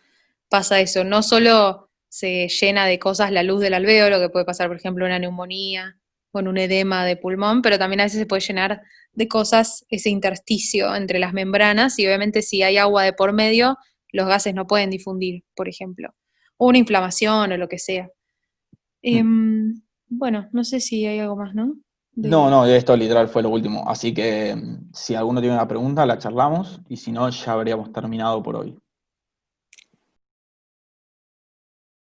pasa eso, no solo se llena de cosas la luz del alvéolo, que puede pasar, por ejemplo, una neumonía o en un edema de pulmón, pero también a veces se puede llenar de cosas ese intersticio entre las membranas, y obviamente si hay agua de por medio, los gases no pueden difundir, por ejemplo, o una inflamación o lo que sea. Bueno, no sé si hay algo más, ¿no? No, esto literal fue lo último, así que si alguno tiene una pregunta la charlamos, y si no ya habríamos terminado por hoy.